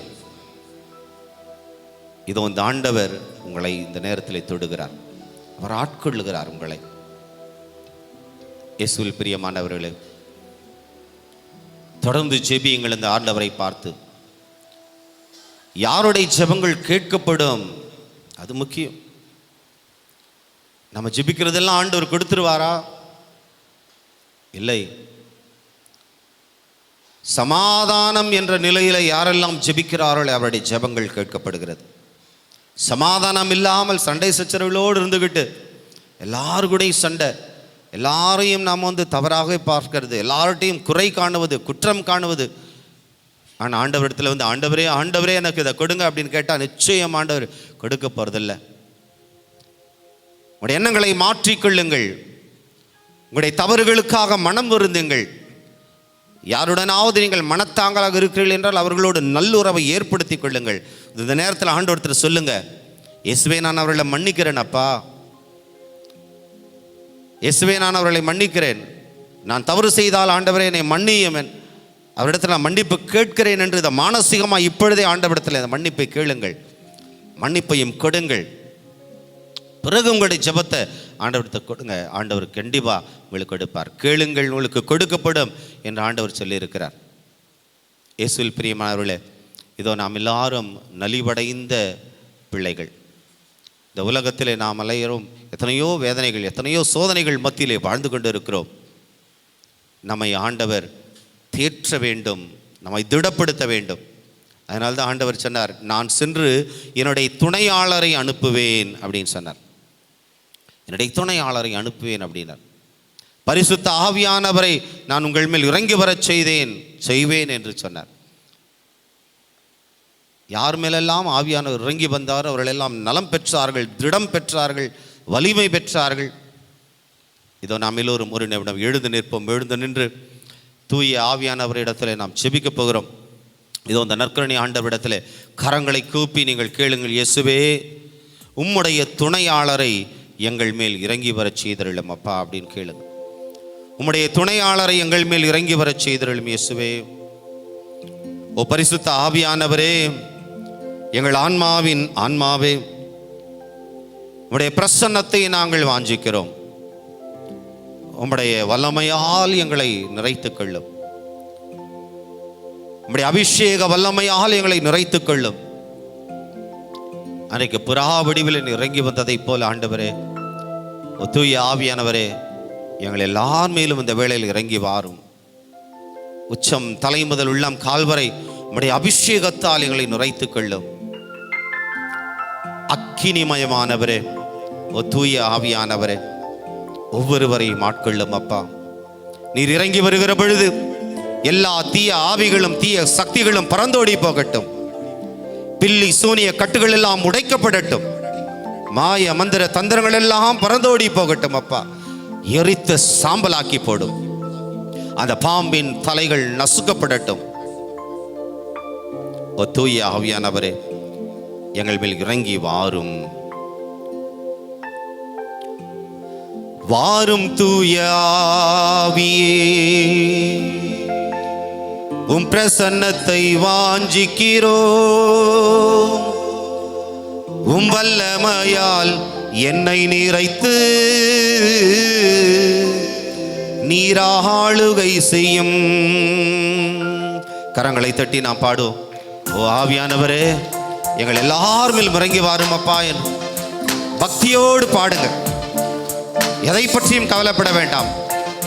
இதோ இந்த ஆண்டவர் உங்களை இந்த நேரத்தில் தொடுகிறார். அவர் ஆட்கொள்ளுகிறார் உங்களை. இயேசுவில் பிரியமானவர்களே, தொடர்ந்து ஜெபியுங்கள் இந்த ஆண்டவரை பார்த்து. யாருடைய ஜெபங்கள் கேட்கப்படும் அது முக்கியம். நம்ம ஜெபிக்கிறதெல்லாம் ஆண்டவர் கொடுத்துருவாரா? இல்லை. சமாதானம் என்ற நிலையில யாரெல்லாம் ஜெபிக்கிறார்களோ அவருடைய ஜெபங்கள் கேட்கப்படுகிறது. சமாதானம் இல்லாமல் சண்டை சச்சரவுகளோடு இருந்துக்கிட்டு எல்லாருக்கூடையும் சண்டை, எல்லாரையும் நாம் தவறாக பார்க்கிறது, எல்லார்ட்டையும் குறை காணுவது, குற்றம் காணுவது. ஆனால் ஆண்டவரிடத்தில் ஆண்டவரே ஆண்டவரே எனக்கு இதை கொடுங்க அப்படின்னு கேட்டால் நிச்சயம் ஆண்டவர் கொடுக்க போகிறதில்ல. உங்களுடைய எண்ணங்களை மாற்றிக்கொள்ளுங்கள். உங்களுடைய தவறுகளுக்காக மனம் வருந்துங்கள். யாருடனாவது நீங்கள் மனத்தாங்களாக இருக்கிறீர்கள் என்றால் அவர்களோடு நல்லுறவை ஏற்படுத்தி கொள்ளுங்கள். இந்த நேரத்தில் ஆண்டவரத்தில் சொல்லுங்க, இயேசுவே நான் அவர்களை மன்னிக்கிறேன் அப்பா, இயேசுவே நான் அவர்களை மன்னிக்கிறேன், நான் தவறு செய்தால் ஆண்டவரே என்னை மன்னியும், அவரிடத்தில் நான் மன்னிப்பு கேட்கிறேன் என்று இதை மானசீகமாக இப்பொழுதே ஆண்டவரிடத்தில் இந்த மன்னிப்பை கேளுங்கள், மன்னிப்பையும் கொடுங்கள். பிறகு உங்களுடைய ஜெபத்தை ஆண்டவர்கிட்ட கொடுங்க. ஆண்டவர் கண்டிப்பாக உங்களுக்கு கொடுப்பார். கேளுங்கள் உங்களுக்கு கொடுக்கப்படும் என்று ஆண்டவர் சொல்லியிருக்கிறார். இயேசுவில் பிரியமானவர்களே, இதோ நாம் எல்லாரும் நலிவடைந்த பிள்ளைகள். இந்த உலகத்திலே நாம் அலையரும் எத்தனையோ வேதனைகள், எத்தனையோ சோதனைகள் மத்தியிலே வாழ்ந்து கொண்டு இருக்கிறோம். நம்மை ஆண்டவர் தேற்ற வேண்டும், நம்மை திடப்படுத்த வேண்டும். அதனால்தான் ஆண்டவர் சொன்னார், நான் சென்று என்னுடைய துணையாளரை அனுப்புவேன் அப்படின்னு சொன்னார். என்னுடைய துணையாளரை அனுப்புவேன் அப்படின்னார். பரிசுத்த ஆவியானவரை நான் உங்கள் மேல் இறங்கி வரச் செய்வேன் என்று சொன்னார். யார் மேலெல்லாம் ஆவியானவர் இறங்கி வந்தார் அவர்களெல்லாம் நலம் பெற்றார்கள், திடம் பெற்றார்கள், வலிமை பெற்றார்கள். இதோ நாம் எல்லோரும் ஒரு நிமிடம் எழுந்து நிற்போம். எழுந்து நின்று தூய ஆவியானவரிடத்தில் நாம் செபிக்கப் போகிறோம். இதோ அந்த நற்கருணை ஆண்டவரிடத்தில் கரங்களை கூப்பி நீங்கள் கேளுங்கள். இயேசுவே, உம்முடைய துணையாளரை எங்கள் மேல் இறங்கி வரச் செய்தருளும் அப்பா அப்படின்னு கேளுங்க. உம்முடைய துணையாளரை எங்கள் மேல் இறங்கி வரச் செய்தருளும் இயேசுவே. ஓ பரிசுத்த ஆவியானவரே, எங்கள் ஆன்மாவே, உம்முடைய பிரசன்னத்தை நாங்கள் வாஞ்சிக்கிறோம். உம்முடைய வல்லமையால் எங்களை நிறைத்துக் கொள்ளும். உம்முடைய அபிஷேக வல்லமையால் எங்களை நிறைத்துக் கொள்ளும். அன்றைக்கு புறா வடிவில் இறங்கி வந்ததை போல ஆண்டவரே, தூய ஆவியானவரே, எங்கள் எல்லார் மேலும் இந்த வேளையில் இறங்கி வாரும். உச்சம் தலை முதல் உள்ளம் கால்வரை உம்முடைய அபிஷேகத்தால் எங்களை நுரைத்துக் கொள்ளும். அக்கினிமயமானவரே, தூய ஆவியானவரே, ஒவ்வொருவரையும் ஆட்கொள்ளும் அப்பா. நீர் இறங்கி வருகிற பொழுது எல்லா தீய ஆவிகளும் தீய சக்திகளும் பறந்தோடி போகட்டும். பில்லி சூனிய கட்டுகள் எல்லாம் உடைக்கப்படட்டும். மாய மந்திர தந்திரங்கள் எல்லாம் பறந்தோடி போகட்டும் அப்பா. எரித்து சாம்பலாக்கி போடும். அந்த பாம்பின் தலைகள் நசுக்கப்படட்டும். ஓ தூய ஆவியானவரே, எங்கள் மேல் இறங்கி வாரும். வாரும் தூய ஆவியே, உம் பிரசன்னத்தை வாஞ்சிக்கிறோ. உம் வல்லமையால் என்னை நிறைத்து நீராளுகை செய்யும். கரங்களை தட்டி நாம் பாடுவோம். ஓ ஆவியானவரே, எங்கள் எல்லாரும் இறங்கி வாரும் அப்பா என்று பக்தியோடு பாடுங்க. எதை பற்றியும் கவலைப்பட வேண்டாம்.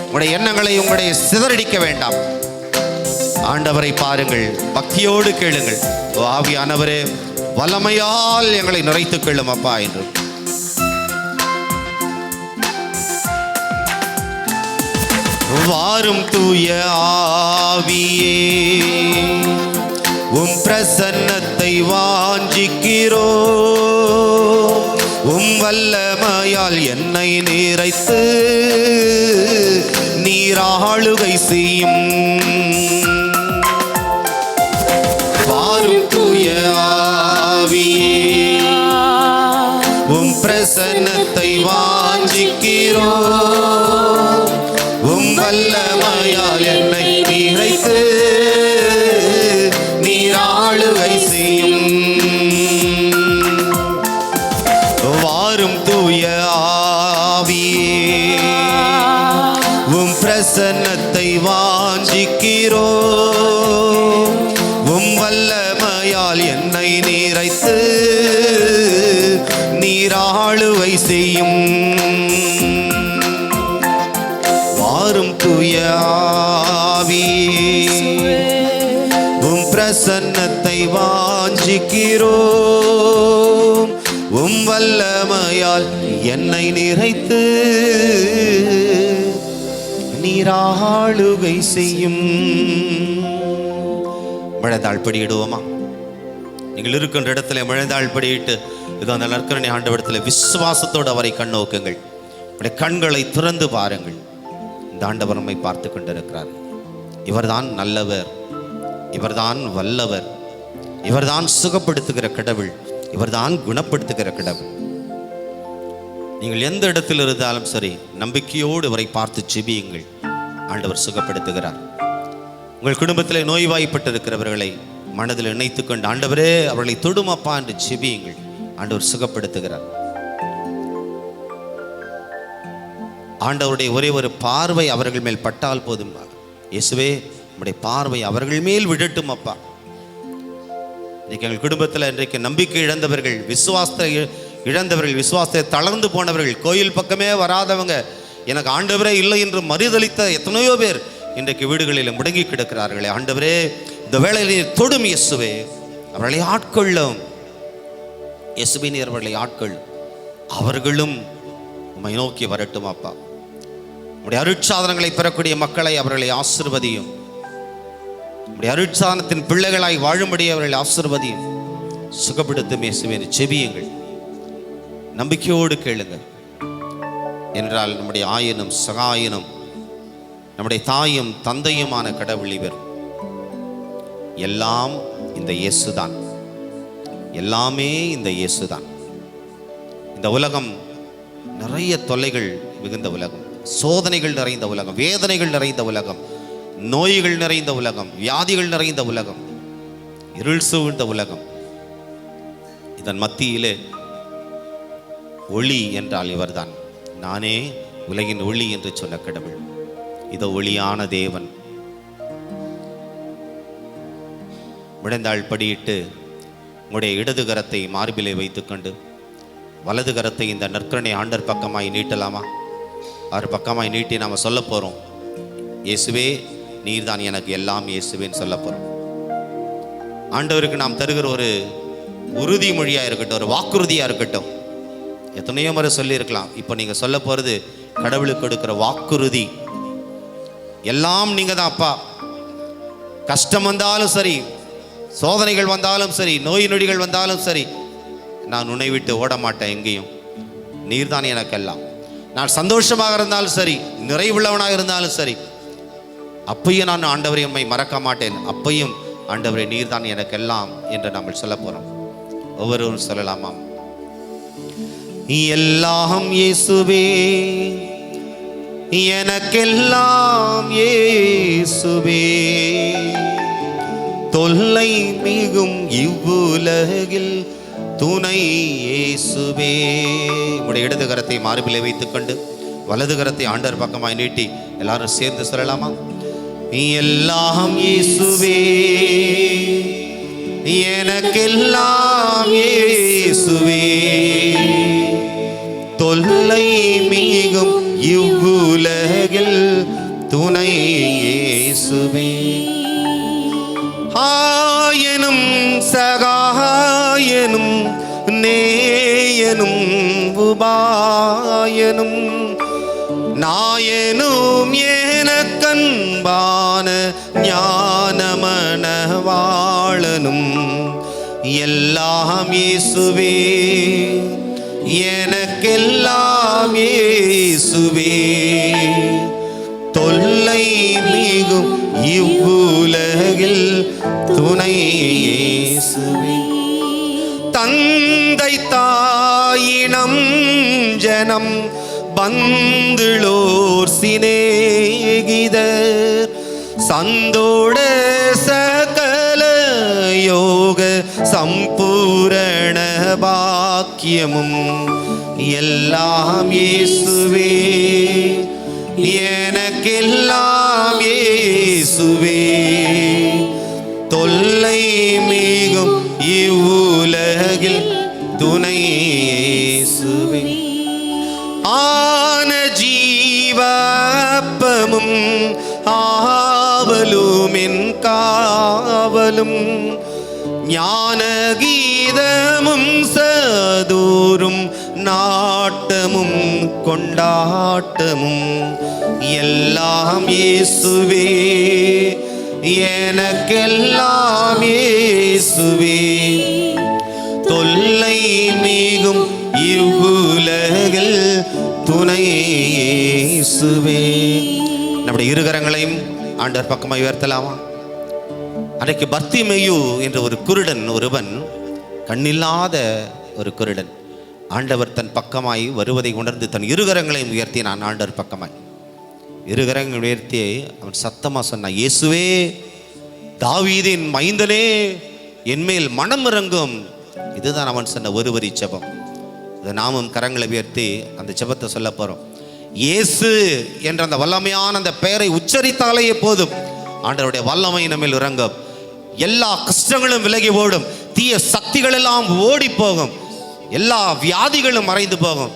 உங்களுடைய எண்ணங்களை உங்களுடைய சிதறடிக்க வேண்டாம். ஆண்டவரை பாருங்கள், பக்தியோடு கேளுங்கள். ஓ ஆவியானவரே, வல்லமையால் எங்களை நிறைத்துக் கொள்ளும் அப்பா என்று. வாரும் தூய ஆவியே, உம் பிரசன்னத்தை வாஞ்சிக்கிறோ. உம் வல்லமையால் என்னை நிறைத்து நீராளுகை செய்யும். வாரும் தூய ஆவியே, உம் பிரசன்னத்தை வாஞ்சிக்கிறோ. உம் வல்லமையால் என்னை நிறைத்து நீராளுகை செய்யும். வாரும் தூய பிரசன்னத்தை வாஞ்சிக்கிறோ, உம் வல்லமையால் என்னை நிறைத்து நீராளுவை செய்யும். வாரும் தூய ஆவியே, உம் பிரசன்னத்தை வாஞ்சிக்கிறோம், உம் வல்லமையால் என்னை நிறைத்து நீராளுகை செய்யும். மழைதாள் படியிடுவோமா? நீங்கள் இருக்கின்ற இடத்துல மழைதாள் படியிட்டு இது அந்த நற்கரணை ஆண்டவரிடத்தில் விசுவாசத்தோடு அவரை கண்ணோக்குங்கள். உடைய கண்களை திறந்து பாருங்கள். இந்த ஆண்டவர் நம்மை பார்த்து கொண்டிருக்கிறார். இவர்தான் நல்லவர், இவர்தான் வல்லவர், இவர்தான் சுகப்படுத்துகிற கடவுள், இவர்தான் குணப்படுத்துகிற கடவுள். நீங்கள் எந்த இடத்தில் இருந்தாலும் சரி, நம்பிக்கையோடு இவரை பார்த்து செபியுங்கள். ஆண்டவர் சுகப்படுத்துகிறார். உங்கள் குடும்பத்தில் நோய்வாய்ப்பட்டிருக்கிறவர்களை மனதில் இணைத்துக் கொண்டு, ஆண்டவரே அவர்களை தொடுமப்பா என்று செபியுங்கள். ஆண்டவர் சுகப்படுத்துகிறார். ஆண்டவருடைய ஒரே ஒரு பார்வை அவர்கள் மேல் பட்டால் போதும். இயேசுவே நம்முடைய பார்வை அவர்கள் மேல் விடட்டும் அப்பா. இன்றைக்கு எங்கள் குடும்பத்தில் இன்றைக்கு நம்பிக்கை இழந்தவர்கள், விசுவாசத்தை இழந்தவர்கள், விசுவாசத்தை தளர்ந்து போனவர்கள், கோயில் பக்கமே வராதவங்க, எனக்கு ஆண்டவரே இல்லை என்று மறுதளித்த எத்தனையோ பேர் இன்றைக்கு வீடுகளில் முடங்கி கிடக்கிறார்களே. ஆண்டவரே இந்த வேளையில் தொடும் இயேசுவே, அவர்களை ஆட்கொள்ளும். இயேசுவே நீர் அவர்களை ஆட்கொள்ளும். அவர்களும் உம்மை நோக்கி வரட்டும் அப்பா. உம்முடைய அருட்சாதனங்களை பெறக்கூடிய மக்களை அவர்களை ஆசீர்வதியும். உம்முடைய அருட்சாதனத்தின் பிள்ளைகளாய் வாழும்படி அவர்களை ஆசீர்வதியும். சுகப்படுத்தும் இயேசுவே செபியுங்கள். நம்பிக்கையோடு கேளுங்கள். என்றால் நம்முடைய ஆயனும் சகாயனும் நம்முடைய தாயும் தந்தையுமான கடவுள் இவர். எல்லாம் இந்த இயேசுதான், எல்லாமே இந்த இயேசுதான். இந்த உலகம் நிறைய தொல்லைகள் மிகுந்த உலகம், சோதனைகள் நிறைந்த உலகம், வேதனைகள் நிறைந்த உலகம், நோய்கள் நிறைந்த உலகம், வியாதிகள் நிறைந்த உலகம், இருள் சூழ்ந்த உலகம். இதன் மத்தியிலே ஒளி என்றால் இவர்தான். நானே உலகின் ஒளி என்று சொன்ன கடவுள். இதோ ஒளியான தேவன். முழந்தாள் படியிட்டு உங்களுடைய இடது கரத்தை மார்பிலே வைத்துக்கொண்டு வலது கரத்தை இந்த நற்கரணை ஆண்டர் பக்கமாய் நீட்டலாமா? அவர் பக்கமாய் நீட்டி நாம் சொல்ல போகிறோம், இயேசுவே நீர் தான் எனக்கு எல்லாம் இயேசுவேன்னு சொல்ல போகிறோம். ஆண்டவருக்கு நாம் தருகிற ஒரு உறுதிமொழியாக இருக்கட்டும், ஒரு வாக்குறுதியாக இருக்கட்டும். எத்தனையோ முறை சொல்லியிருக்கலாம். இப்போ நீங்கள் சொல்ல போகிறது கடவுளுக்கு கொடுக்குற வாக்குறுதி. எல்லாம் நீங்கள் தான் அப்பா. கஷ்டம் வந்தாலும் சரி, சோதனைகள் வந்தாலும் சரி, நோய் நொடிகள் வந்தாலும் சரி, நான் உன்னை விட்டு ஓட மாட்டேன் எங்கேயும். நீர்தான் எனக்கெல்லாம். நான் சந்தோஷமாக இருந்தாலும் சரி, நிறைவுள்ளவனாக இருந்தாலும் சரி, அப்பையும் நான் ஆண்டவரை உம்மை மறக்க மாட்டேன். அப்பையும் ஆண்டவரை நீர்தான் எனக்கெல்லாம் என்று நாம் சொல்ல போகிறோம். ஒவ்வொருவரும் சொல்லலாமா? எல்லாம் இயேசுவே, எனக்கெல்லாம் இயேசுவே, தொல்லை மிகும் இவ்வுலகில் துணை இயேசுவே. உடைய இடது கரத்தை மார்பிலே வைத்துக்கொண்டு வலது கரத்தை ஆண்டவர் பக்கமாய் நீட்டி எல்லாரும் சேர்ந்து சொல்லலாமா? எல்லாம் இயேசுவே, எனக்கெல்லாம் இயேசுவே, தொல்லை மிகும் இவ்வுலகில் துணை இயேசுவே. ஆயனும் சகாயனும் நேயனும் உபாயனும் நாயனும் எனக்கன்பான ஞானமணவாளனும் எல்லாம் இயேசுவே, எனக்கெல்லாம் இயேசுவே, தொல்லை மிகும் இவ்வுலகில் துணை இயேசுவே. தந்தை தாயினம் ஜனம் பந்துளோர் சிநேகிதர் சந்தோட சகல யோக சம்பூரண பாக்கியமும் எல்லாம் இயேசுவே, எனக்கெல்லாம் இயேசுவே. தொல்லை மிகும் இவ்வுலகில் துணை இயேசுவே. ஆன ஜீவப்பமும் ஆவலும் என் காவலும் ஞான கீதமும் சதூரும் நாட்டமும் கொண்டாட்டமும் எல்லாம் இயேசுவே. எனக்கெல்லாம் இயேசுவே. தொல்லை மிகும் இவ்வுலகில் துணை இயேசுவே. நம்முடைய இருகரங்களையும் ஆண்டவர் பக்கமாக உயர்த்தலாமா? அன்றைக்கு பர்த்திமேயு என்ற ஒரு குருடன், ஒருவன் கண்ணில்லாத ஒரு குருடன், ஆண்டவர் தன் பக்கமாய் வருவதை உணர்ந்து தன் இருகரங்களையும் உயர்த்தினான். ஆண்டவர் பக்கமாய் இருகரங்களை உயர்த்தி அவன் சத்தமா சொன்னான், இயேசுவே, தாவீதின் மைந்தனே, என்மேல் மனம் இறங்கும். இதுதான் அவன் சொன்ன ஒரு வரி ஜெபம். இதை நாமும் கரங்களை உயர்த்தி அந்த ஜெபத்தை சொல்ல போறோம். இயேசு என்ற அந்த வல்லமையான அந்த பெயரை உச்சரித்தாலேயே போதும், ஆண்டவருடைய வல்லமை நம்மில் இறங்கும். எல்லா கஷ்டங்களும் விலகி ஓடும், தீய சக்திகள் எல்லாம் ஓடி போகும், எல்லா வியாதிகளும் மறைந்து போகும்.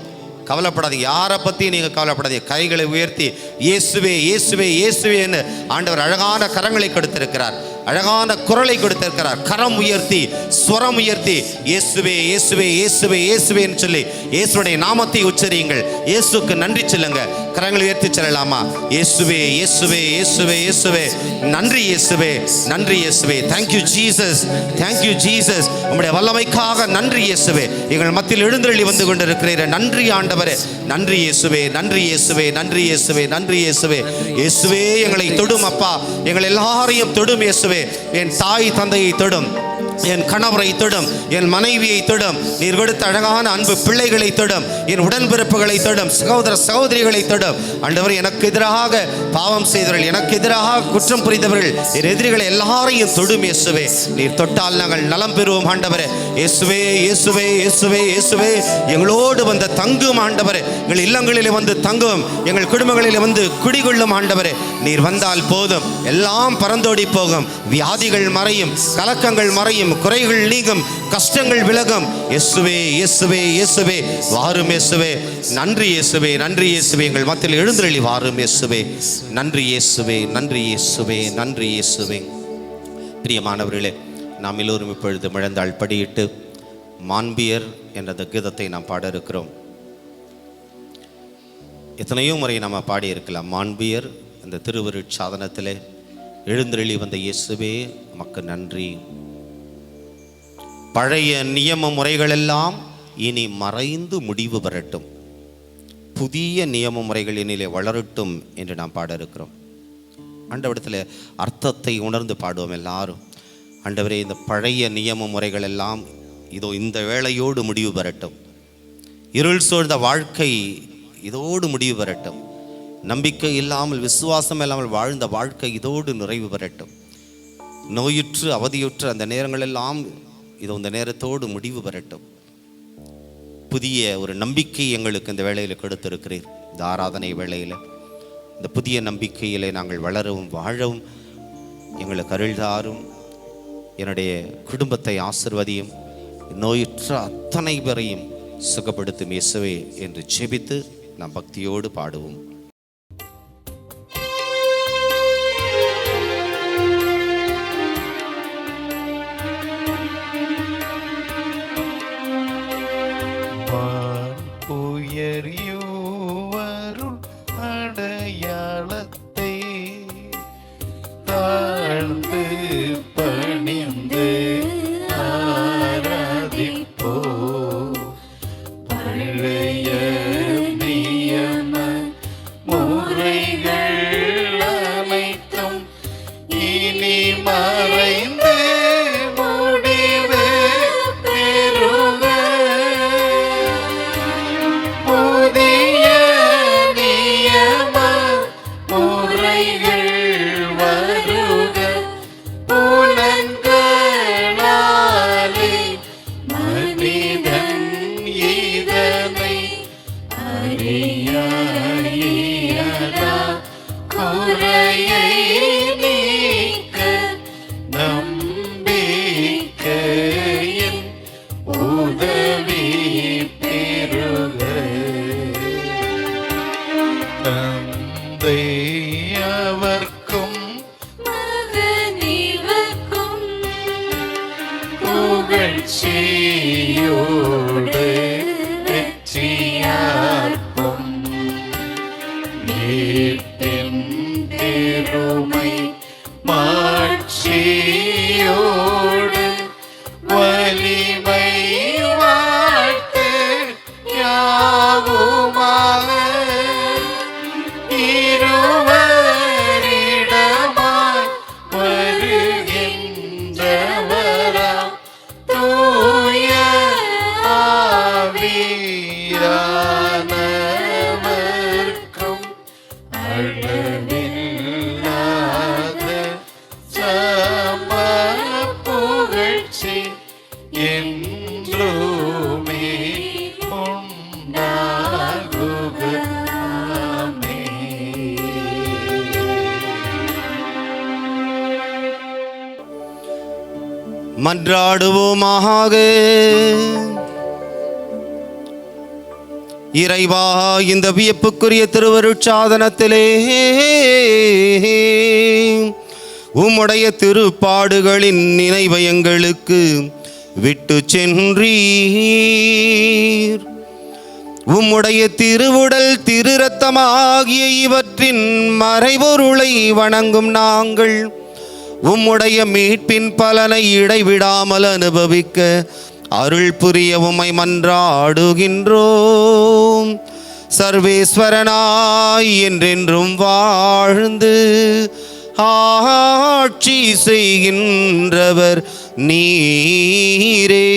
கவலைப்படாதீங்க, யாரை பற்றி நீங்கள் கவலைப்படாதீங்க. கைகளை உயர்த்தி இயேசுவே இயேசுவே இயேசுவே என்று ஆண்டவர் அழகான கரங்களை கொடுத்திருக்கிறார், அழகான குரலை கொடுத்திருக்கிறார். கரம் உயர்த்தி, ஸ்வரம் உயர்த்தி இயேசுவே இயேசுவே இயேசுவே இயேசுவேன்னு சொல்லி இயேசுடைய நாமத்தை உச்சரியுங்கள். இயேசுக்கு நன்றி சொல்லுங்க. கரங்களை உயர்த்தி சொல்லலாமா? இயேசுவே இயேசுவே இயேசுவே இயேசுவே. நன்றி இயேசுவே, நன்றி இயேசுவே. Thank you Jesus, thank you Jesus. உங்களுடைய வல்லமைக்காக நன்றி இயேசுவே. எங்கள் மத்தியில் எழுந்தருளி வந்து கொண்டிருக்கிறீர். நன்றி ஆண்டவரே, நன்றி இயேசுவே, நன்றி இயேசுவே, நன்றி இயேசுவே, நன்றி இயேசுவே. இயேசுவே எங்களை தொடும் அப்பா, எங்கள் எல்லாரையும் தொடும் இயேசுவே. என் தாய் தந்தையை தொடும், என் கணவரை தொடும், என் மனைவியை தொடும், நீர் கொடுத்த அழகான அன்பு பிள்ளைகளை தொடும், என் உடன்பிறப்புகளை தொடும், சகோதர சகோதரிகளை தொடும். ஆண்டவர், எனக்கு எதிராக பாவம் செய்தவர்கள், எனக்கு எதிராக குற்றம் புரிந்தவர்கள், என் எதிரிகளை எல்லாரையும் தொடும் இயேசுவே. நீர் தொட்டால் நாங்கள் நலம் பெறுவோம் ஆண்டவரே. இயேசுவே இயேசுவே இயேசுவே இயேசுவே. எங்களோடு வந்து தங்கும் ஆண்டவரே, எங்கள் இல்லங்களிலே வந்து தங்கும், எங்கள் குடும்பங்களிலே வந்து குடிகொள்ளும் ஆண்டவரே. நீர் வந்தால் போதும், எல்லாம் பறந்தோடி போகும், வியாதிகள் மறையும், கலக்கங்கள் மறையும், குறைகள் நீங்கும், கஷ்டங்கள் விலகும். இயேசுவே இயேசுவே இயேசுவே வாரும் இயேசுவே. நன்றி இயேசுவே, நன்றி இயேசுவே. எங்கள் மத்தியில் எழுந்தருளி வாரும் இயேசுவே. நன்றி இயேசுவே, நன்றி இயேசுவே, நன்றி இயேசுவே. பிரியமானவர்களே, நாம் எல்லோரும் இப்பொழுது முழந்தாள் படியிட்டு மாண்பியர் என்ற கீதத்தை நாம் பாட இருக்கிறோம். எத்தனையோ முறை நாம் பாடியிருக்கலாம். மாண்பியர் இந்த திருவருட்சாதனத்திலே எழுந்தருளி வந்த இயேசுவே உமக்கு நன்றி. பழைய நியம முறைகளெல்லாம் இனி மறைந்து முடிவு பெறட்டும், புதிய நியம முறைகள் என்னிலே வளரட்டும் என்று நாம் பாட இருக்கிறோம். ஆண்டவரிடத்தில் அர்த்தத்தை உணர்ந்து பாடுவோம் எல்லாரும். ஆண்டவரே, இந்த பழைய நியம முறைகள் எல்லாம் இதோ இந்த வேளையோடு முடிவு பெறட்டும். இருள் சூழ்ந்த வாழ்க்கை இதோடு முடிவு பெறட்டும். நம்பிக்கை இல்லாமல், விசுவாசம் இல்லாமல் வாழ்ந்த வாழ்க்கை இதோடு நிறைவு பெறட்டும். நோயுற்று அவதியுற்று அந்த நேரங்களெல்லாம் இதோ இந்த நேரத்தோடு முடிவு பெறட்டும். புதிய ஒரு நம்பிக்கை எங்களுக்கு இந்த வேளையில் கொடுத்திருக்கிறீர். இந்த ஆராதனை வேளையில் இந்த புதிய நம்பிக்கையிலே நாங்கள் வளரவும் வாழவும் எங்களுக்கு அருள்தாரும். என்னுடைய குடும்பத்தை ஆசிர்வதியும், நோயுற்ற அத்தனை பேரையும் சுகப்படுத்தும் இயேசுவே என்று ஜெபித்து நாம் பக்தியோடு பாடுவோம். அடையாளத்தை தாழ்ந்து பணிந்து ஆராதிப்போ, பழைய நியம முறைகள் அனைத்தும் இனி மறைந்து முடிவு பெறுக. புதிய நியம முறைகள் வருக. புலன்களாலே மனிதன் இதனை அறியலாம். குறையை நீக்க நம்பிக்கையின் உதவி பெறுக. தந்தை அவர்க்கும் மகனிவர்க்கும் புகழ்ச்சியோடு வெற்றியார்க்கும் மீட்பின் பெருமை மாட்சியோடு வலிமை வாழ்த்து யாவுமாக இருவரிடமாய் வருகின்றவராம் தூய ஆவியானவர்க்கும் அளவில்லாத சம புகழ்ச்சி என்றுமே உண்டாகுக. மன்றாடுவோமாக. இறைவா, இந்த வியப்புக்குரிய திருவருட்சாதனத்திலே உம்முடைய திருப்பாடுகளின் நினைவை எங்களுக்கு விட்டு சென்றீர். உம்முடைய திருவுடல் திரு இரத்தமாகிய இவற்றின் மறைபொருளை வணங்கும் நாங்கள் உம்முடைய மீட்பின் பலனை இடைவிடாமல் அனுபவிக்க அருள் புரிய உம்மை மன்றாடுகின்றோம். சர்வேஸ்வரனாய் என்றென்றும் வாழ்ந்து ஆட்சி செய்கின்றவர் நீரே.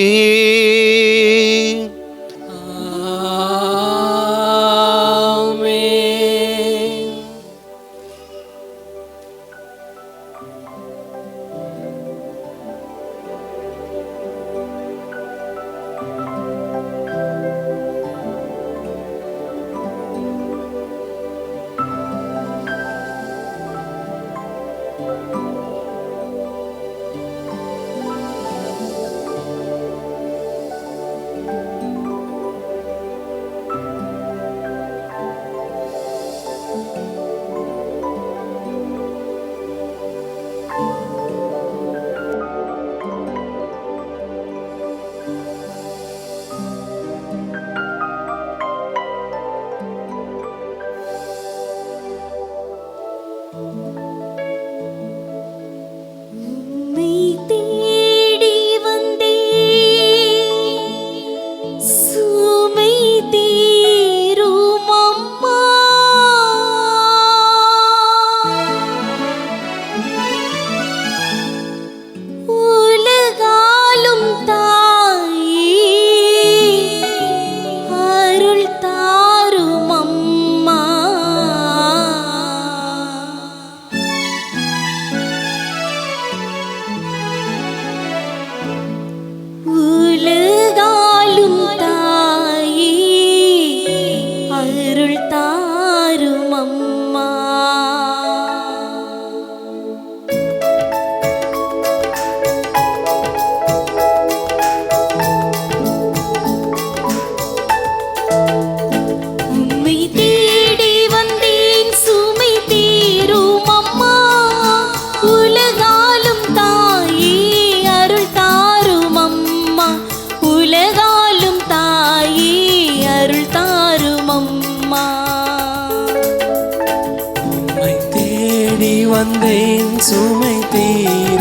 வந்தேன் சுமை தீர